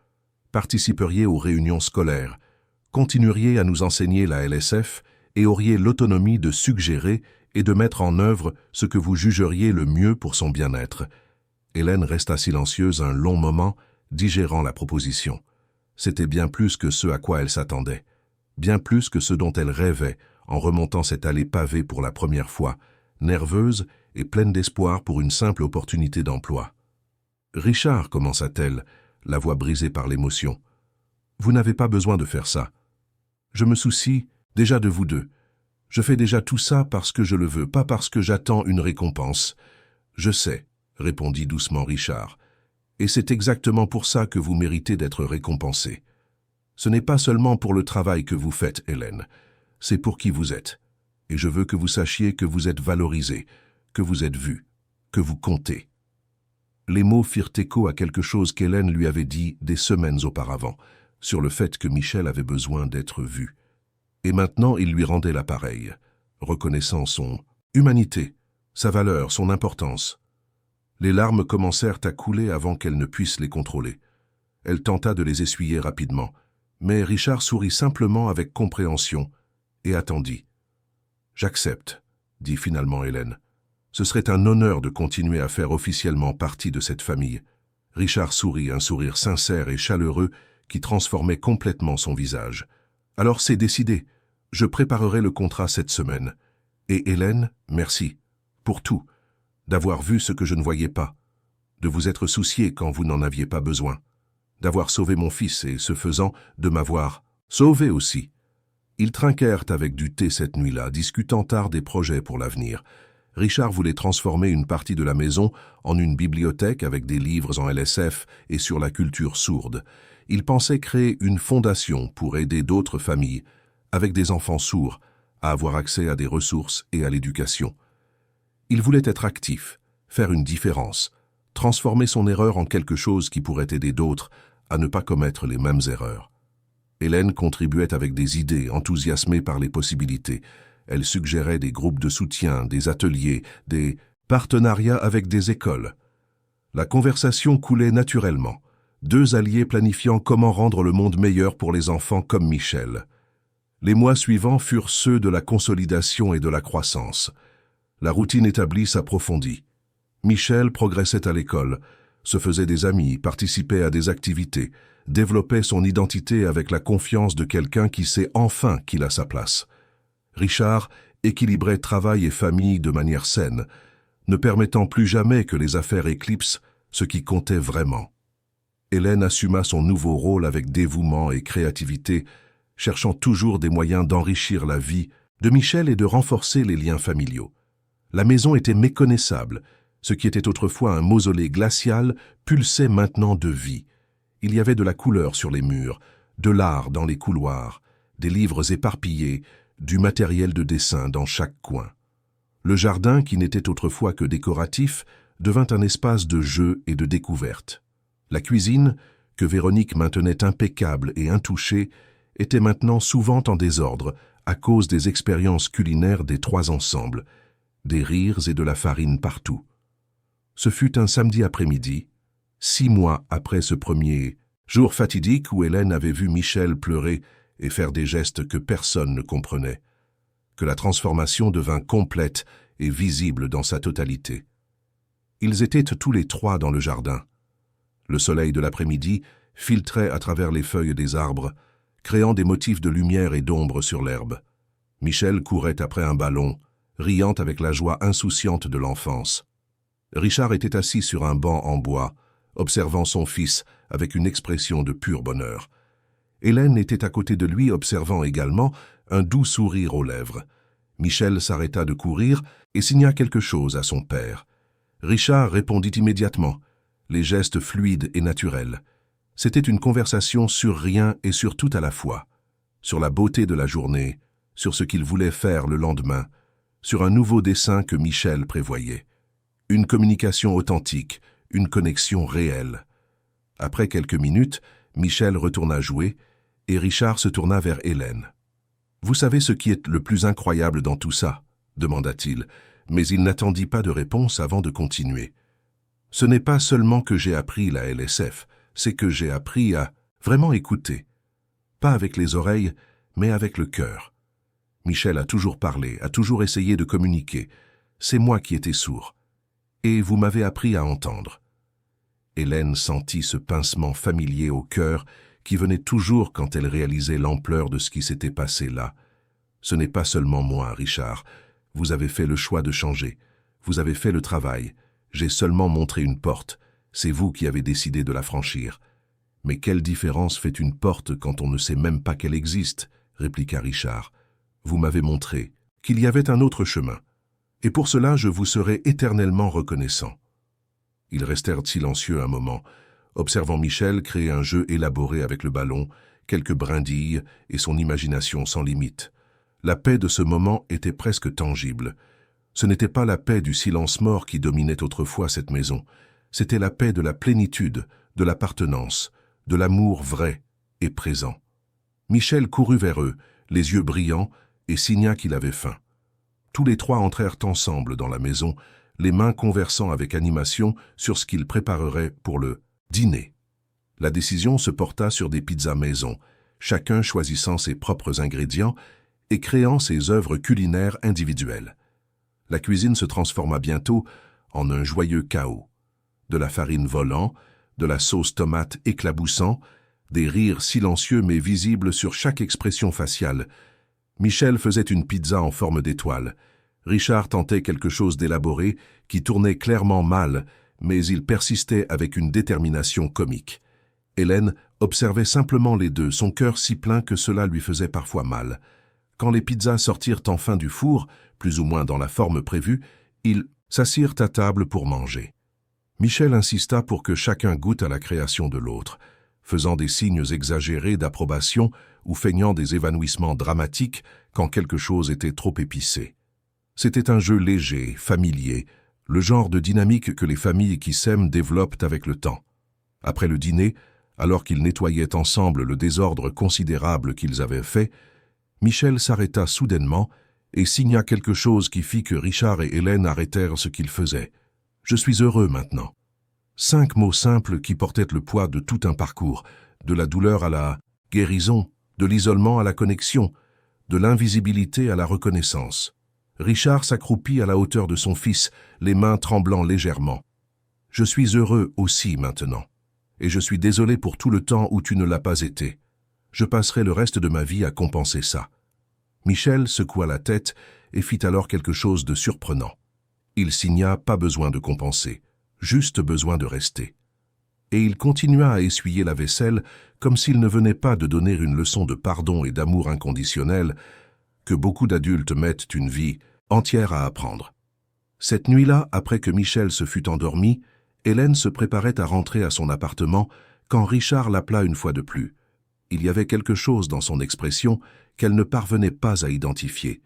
participeriez aux réunions scolaires, continueriez à nous enseigner la LSF et auriez l'autonomie de suggérer et de mettre en œuvre ce que vous jugeriez le mieux pour son bien-être. Hélène resta silencieuse un long moment, digérant la proposition. C'était bien plus que ce à quoi elle s'attendait, bien plus que ce dont elle rêvait en remontant cette allée pavée pour la première fois, nerveuse et pleine d'espoir pour une simple opportunité d'emploi. « Richard, commença-t-elle, la voix brisée par l'émotion, vous n'avez pas besoin de faire ça. Je me soucie déjà de vous deux. Je fais déjà tout ça parce que je le veux, pas parce que j'attends une récompense. Je sais, répondit doucement Richard, et c'est exactement pour ça que vous méritez d'être récompensé. Ce n'est pas seulement pour le travail que vous faites, Hélène, c'est pour qui vous êtes. Et je veux que vous sachiez que vous êtes valorisé, que vous êtes vu, que vous comptez. » Les mots firent écho à quelque chose qu'Hélène lui avait dit des semaines auparavant, sur le fait que Michel avait besoin d'être vu. Et maintenant il lui rendait l'appareil, reconnaissant son humanité, sa valeur, son importance. Les larmes commencèrent à couler avant qu'elle ne puisse les contrôler. Elle tenta de les essuyer rapidement, mais Richard sourit simplement avec compréhension et attendit. « J'accepte, » dit finalement Hélène. Ce serait un honneur de continuer à faire officiellement partie de cette famille. Richard sourit, un sourire sincère et chaleureux qui transformait complètement son visage. « Alors c'est décidé. Je préparerai le contrat cette semaine. Et Hélène, merci. Pour tout. D'avoir vu ce que je ne voyais pas. De vous être soucié quand vous n'en aviez pas besoin. D'avoir sauvé mon fils et, ce faisant, de m'avoir sauvé aussi. » Ils trinquèrent avec du thé cette nuit-là, discutant tard des projets pour l'avenir. Richard voulait transformer une partie de la maison en une bibliothèque avec des livres en LSF et sur la culture sourde. Il pensait créer une fondation pour aider d'autres familles, avec des enfants sourds, à avoir accès à des ressources et à l'éducation. Il voulait être actif, faire une différence, transformer son erreur en quelque chose qui pourrait aider d'autres à ne pas commettre les mêmes erreurs. Hélène contribuait avec des idées, enthousiasmée par les possibilités. Elle suggérait des groupes de soutien, des ateliers, des partenariats avec des écoles. La conversation coulait naturellement, deux alliés planifiant comment rendre le monde meilleur pour les enfants comme Michel. Les mois suivants furent ceux de la consolidation et de la croissance. La routine établie s'approfondit. Michel progressait à l'école, se faisait des amis, participait à des activités, développait son identité avec la confiance de quelqu'un qui sait enfin qu'il a sa place. Richard équilibrait travail et famille de manière saine, ne permettant plus jamais que les affaires éclipsent ce qui comptait vraiment. Hélène assuma son nouveau rôle avec dévouement et créativité, cherchant toujours des moyens d'enrichir la vie de Michel et de renforcer les liens familiaux. La maison était méconnaissable, ce qui était autrefois un mausolée glacial pulsait maintenant de vie. Il y avait de la couleur sur les murs, de l'art dans les couloirs, des livres éparpillés, du matériel de dessin dans chaque coin. Le jardin, qui n'était autrefois que décoratif, devint un espace de jeu et de découverte. La cuisine, que Véronique maintenait impeccable et intouchée, était maintenant souvent en désordre à cause des expériences culinaires des trois ensemble, des rires et de la farine partout. Ce fut un samedi après-midi, 6 mois après ce premier jour fatidique où Hélène avait vu Michel pleurer et faire des gestes que personne ne comprenait, que la transformation devint complète et visible dans sa totalité. Ils étaient tous les trois dans le jardin. Le soleil de l'après-midi filtrait à travers les feuilles des arbres, créant des motifs de lumière et d'ombre sur l'herbe. Michel courait après un ballon, riant avec la joie insouciante de l'enfance. Richard était assis sur un banc en bois, observant son fils avec une expression de pur bonheur. Hélène était à côté de lui, observant également un doux sourire aux lèvres. Michel s'arrêta de courir et signa quelque chose à son père. Richard répondit immédiatement, les gestes fluides et naturels. C'était une conversation sur rien et sur tout à la fois, sur la beauté de la journée, sur ce qu'il voulait faire le lendemain, sur un nouveau dessin que Michel prévoyait. Une communication authentique, une connexion réelle. Après quelques minutes, Michel retourna jouer et Richard se tourna vers Hélène. « Vous savez ce qui est le plus incroyable dans tout ça ?» demanda-t-il, mais il n'attendit pas de réponse avant de continuer. « Ce n'est pas seulement que j'ai appris la LSF, c'est que j'ai appris à vraiment écouter. Pas avec les oreilles, mais avec le cœur. Michel a toujours parlé, a toujours essayé de communiquer. C'est moi qui étais sourd. Et vous m'avez appris à entendre. » Hélène sentit ce pincement familier au cœur qui venait toujours quand elle réalisait l'ampleur de ce qui s'était passé là. « Ce n'est pas seulement moi, Richard. Vous avez fait le choix de changer. Vous avez fait le travail. J'ai seulement montré une porte. C'est vous qui avez décidé de la franchir. » « Mais quelle différence fait une porte quand on ne sait même pas qu'elle existe ?» répliqua Richard. « Vous m'avez montré qu'il y avait un autre chemin. Et pour cela, je vous serai éternellement reconnaissant. » Ils restèrent silencieux un moment, observant Michel créer un jeu élaboré avec le ballon, quelques brindilles et son imagination sans limite. La paix de ce moment était presque tangible. Ce n'était pas la paix du silence mort qui dominait autrefois cette maison. C'était la paix de la plénitude, de l'appartenance, de l'amour vrai et présent. Michel courut vers eux, les yeux brillants, et signa qu'il avait faim. Tous les trois entrèrent ensemble dans la maison, les mains conversant avec animation sur ce qu'ils prépareraient pour le dîner. La décision se porta sur des pizzas maison, chacun choisissant ses propres ingrédients et créant ses œuvres culinaires individuelles. La cuisine se transforma bientôt en un joyeux chaos. De la farine volant, de la sauce tomate éclaboussant, des rires silencieux mais visibles sur chaque expression faciale. Michel faisait une pizza en forme d'étoile. Richard tentait quelque chose d'élaboré qui tournait clairement mal, mais il persistait avec une détermination comique. Hélène observait simplement les deux, son cœur si plein que cela lui faisait parfois mal. Quand les pizzas sortirent enfin du four, plus ou moins dans la forme prévue, ils s'assirent à table pour manger. Michel insista pour que chacun goûte à la création de l'autre, faisant des signes exagérés d'approbation ou feignant des évanouissements dramatiques quand quelque chose était trop épicé. C'était un jeu léger, familier, le genre de dynamique que les familles qui s'aiment développent avec le temps. Après le dîner, alors qu'ils nettoyaient ensemble le désordre considérable qu'ils avaient fait, Michel s'arrêta soudainement et signa quelque chose qui fit que Richard et Hélène arrêtèrent ce qu'ils faisaient. « Je suis heureux maintenant. » 5 mots simples qui portaient le poids de tout un parcours, de la douleur à la guérison, de l'isolement à la connexion, de l'invisibilité à la reconnaissance. Richard s'accroupit à la hauteur de son fils, les mains tremblant légèrement. « Je suis heureux aussi maintenant, et je suis désolé pour tout le temps où tu ne l'as pas été. Je passerai le reste de ma vie à compenser ça. » Michel secoua la tête et fit alors quelque chose de surprenant. Il signa « pas besoin de compenser, juste besoin de rester ». Et il continua à essuyer la vaisselle comme s'il ne venait pas de donner une leçon de pardon et d'amour inconditionnel que beaucoup d'adultes mettent une vie entière à apprendre. Cette nuit-là, après que Michel se fut endormi, Hélène se préparait à rentrer à son appartement quand Richard l'appela une fois de plus. Il y avait quelque chose dans son expression qu'elle ne parvenait pas à identifier.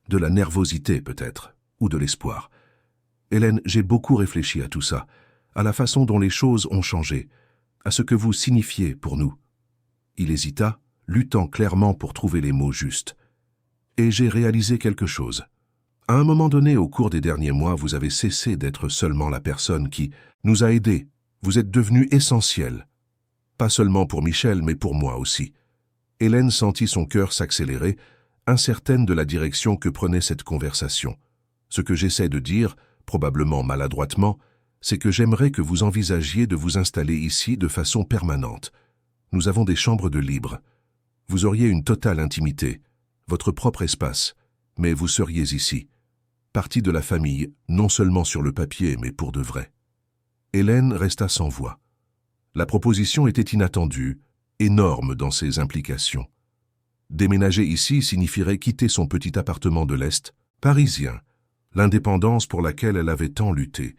De la nervosité peut-être, ou de l'espoir. « Hélène, j'ai beaucoup réfléchi à tout ça, à la façon dont les choses ont changé, à ce que vous signifiez pour nous. » Il hésita, luttant clairement pour trouver les mots justes. « Et j'ai réalisé quelque chose. À un moment donné, au cours des derniers mois, vous avez cessé d'être seulement la personne qui nous a aidés. Vous êtes devenu essentiel. Pas seulement pour Michel, mais pour moi aussi. » Hélène sentit son cœur s'accélérer, incertaine de la direction que prenait cette conversation. « Ce que j'essaie de dire, probablement maladroitement, c'est que j'aimerais que vous envisagiez de vous installer ici de façon permanente. Nous avons des chambres de libre. Vous auriez une totale intimité, votre propre espace, mais vous seriez ici. partie de la famille, non seulement sur le papier, mais pour de vrai. Hélène resta sans voix. La proposition était inattendue, énorme dans ses implications. Déménager ici signifierait quitter son petit appartement de l'Est, parisien, l'indépendance pour laquelle elle avait tant lutté.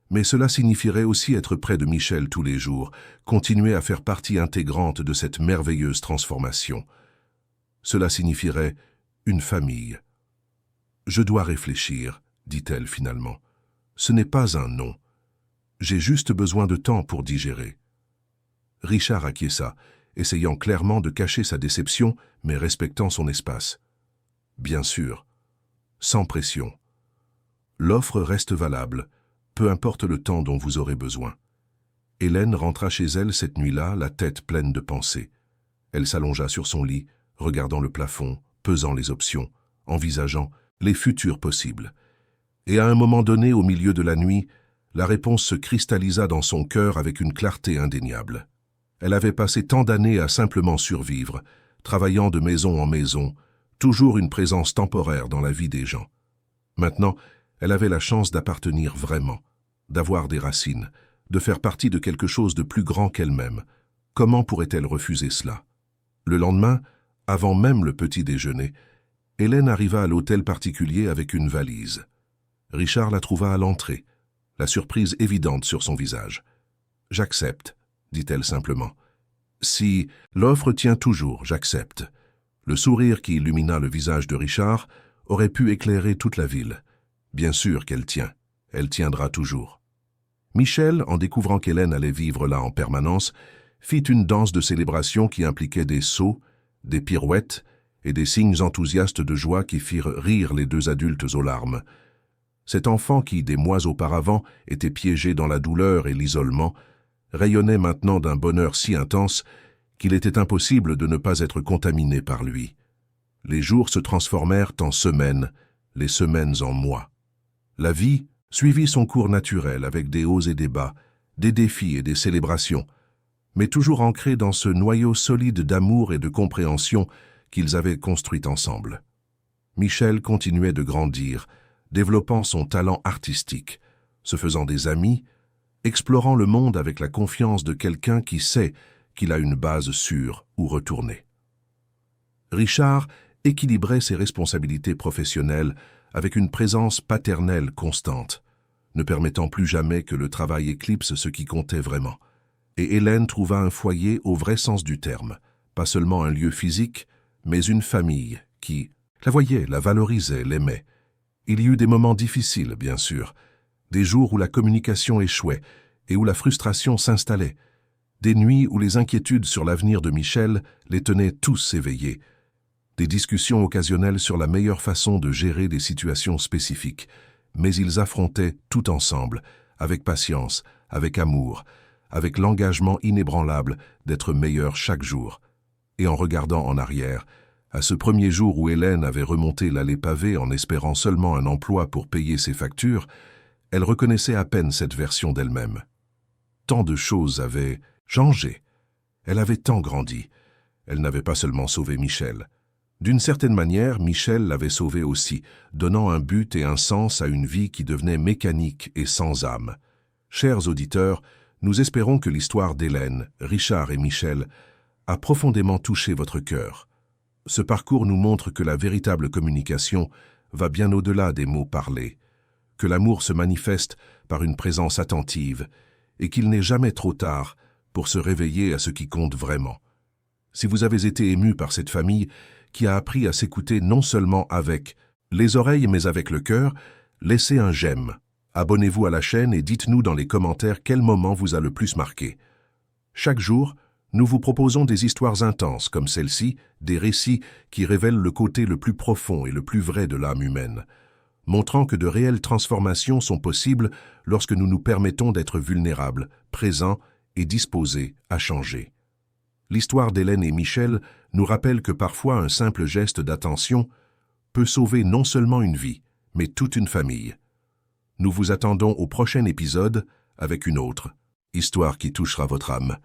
Mais cela signifierait aussi être près de Michel tous les jours, continuer à faire partie intégrante de cette merveilleuse transformation. Cela signifierait une famille. « Je dois réfléchir, » dit-elle finalement. « Ce n'est pas un non. J'ai juste besoin de temps pour digérer. » Richard acquiesça, essayant clairement de cacher sa déception, mais respectant son espace. Bien sûr, sans pression. L'offre reste valable, peu importe le temps dont vous aurez besoin. Hélène rentra chez elle cette nuit-là, la tête pleine de pensées. Elle s'allongea sur son lit, regardant le plafond, pesant les options, envisageant les futurs possibles. Et à un moment donné, au milieu de la nuit, la réponse se cristallisa dans son cœur avec une clarté indéniable. Elle avait passé tant d'années à simplement survivre, travaillant de maison en maison, toujours une présence temporaire dans la vie des gens. Maintenant, elle avait la chance d'appartenir vraiment, d'avoir des racines, de faire partie de quelque chose de plus grand qu'elle-même. Comment pourrait-elle refuser cela? Le lendemain, avant même le petit déjeuner, Hélène arriva à l'hôtel particulier avec une valise. Richard la trouva à l'entrée, la surprise évidente sur son visage. « J'accepte », dit-elle simplement. « Si l'offre tient toujours, j'accepte. » Le sourire qui illumina le visage de Richard aurait pu éclairer toute la ville. Bien sûr qu'elle tient, elle tiendra toujours. Michel, en découvrant qu'Hélène allait vivre là en permanence, fit une danse de célébration qui impliquait des sauts, des pirouettes et des signes enthousiastes de joie qui firent rire les deux adultes aux larmes. Cet enfant qui, des mois auparavant, était piégé dans la douleur et l'isolement, rayonnait maintenant d'un bonheur si intense qu'il était impossible de ne pas être contaminé par lui. Les jours se transformèrent en semaines, les semaines en mois. La vie suivit son cours naturel avec des hauts et des bas, des défis et des célébrations, mais toujours ancrés dans ce noyau solide d'amour et de compréhension qu'ils avaient construit ensemble. Michel continuait de grandir, développant son talent artistique, se faisant des amis, explorant le monde avec la confiance de quelqu'un qui sait qu'il a une base sûre où retourner. Richard équilibrait ses responsabilités professionnelles avec une présence paternelle constante, ne permettant plus jamais que le travail éclipse ce qui comptait vraiment. Et Hélène trouva un foyer au vrai sens du terme, pas seulement un lieu physique, mais une famille qui la voyait, la valorisait, l'aimait. Il y eut des moments difficiles, bien sûr, des jours où la communication échouait et où la frustration s'installait, des nuits où les inquiétudes sur l'avenir de Michel les tenaient tous éveillés, des discussions occasionnelles sur la meilleure façon de gérer des situations spécifiques, mais ils affrontaient tout ensemble, avec patience, avec amour, avec l'engagement inébranlable d'être meilleurs chaque jour. Et en regardant en arrière, à ce premier jour où Hélène avait remonté l'allée pavée en espérant seulement un emploi pour payer ses factures, elle reconnaissait à peine cette version d'elle-même. Tant de choses avaient changé. Elle avait tant grandi. Elle n'avait pas seulement sauvé Michel. D'une certaine manière, Michel l'avait sauvé aussi, donnant un but et un sens à une vie qui devenait mécanique et sans âme. Chers auditeurs, nous espérons que l'histoire d'Hélène, Richard et Michel a profondément touché votre cœur. Ce parcours nous montre que la véritable communication va bien au-delà des mots parlés, que l'amour se manifeste par une présence attentive et qu'il n'est jamais trop tard pour se réveiller à ce qui compte vraiment. Si vous avez été ému par cette famille qui a appris à s'écouter non seulement avec les oreilles mais avec le cœur, laissez un j'aime. Abonnez-vous à la chaîne et dites-nous dans les commentaires quel moment vous a le plus marqué. Chaque jour, nous vous proposons des histoires intenses comme celle-ci, des récits qui révèlent le côté le plus profond et le plus vrai de l'âme humaine, montrant que de réelles transformations sont possibles lorsque nous nous permettons d'être vulnérables, présents et disposés à changer. L'histoire d'Hélène et Michel nous rappelle que parfois un simple geste d'attention peut sauver non seulement une vie, mais toute une famille. Nous vous attendons au prochain épisode avec une autre histoire qui touchera votre âme.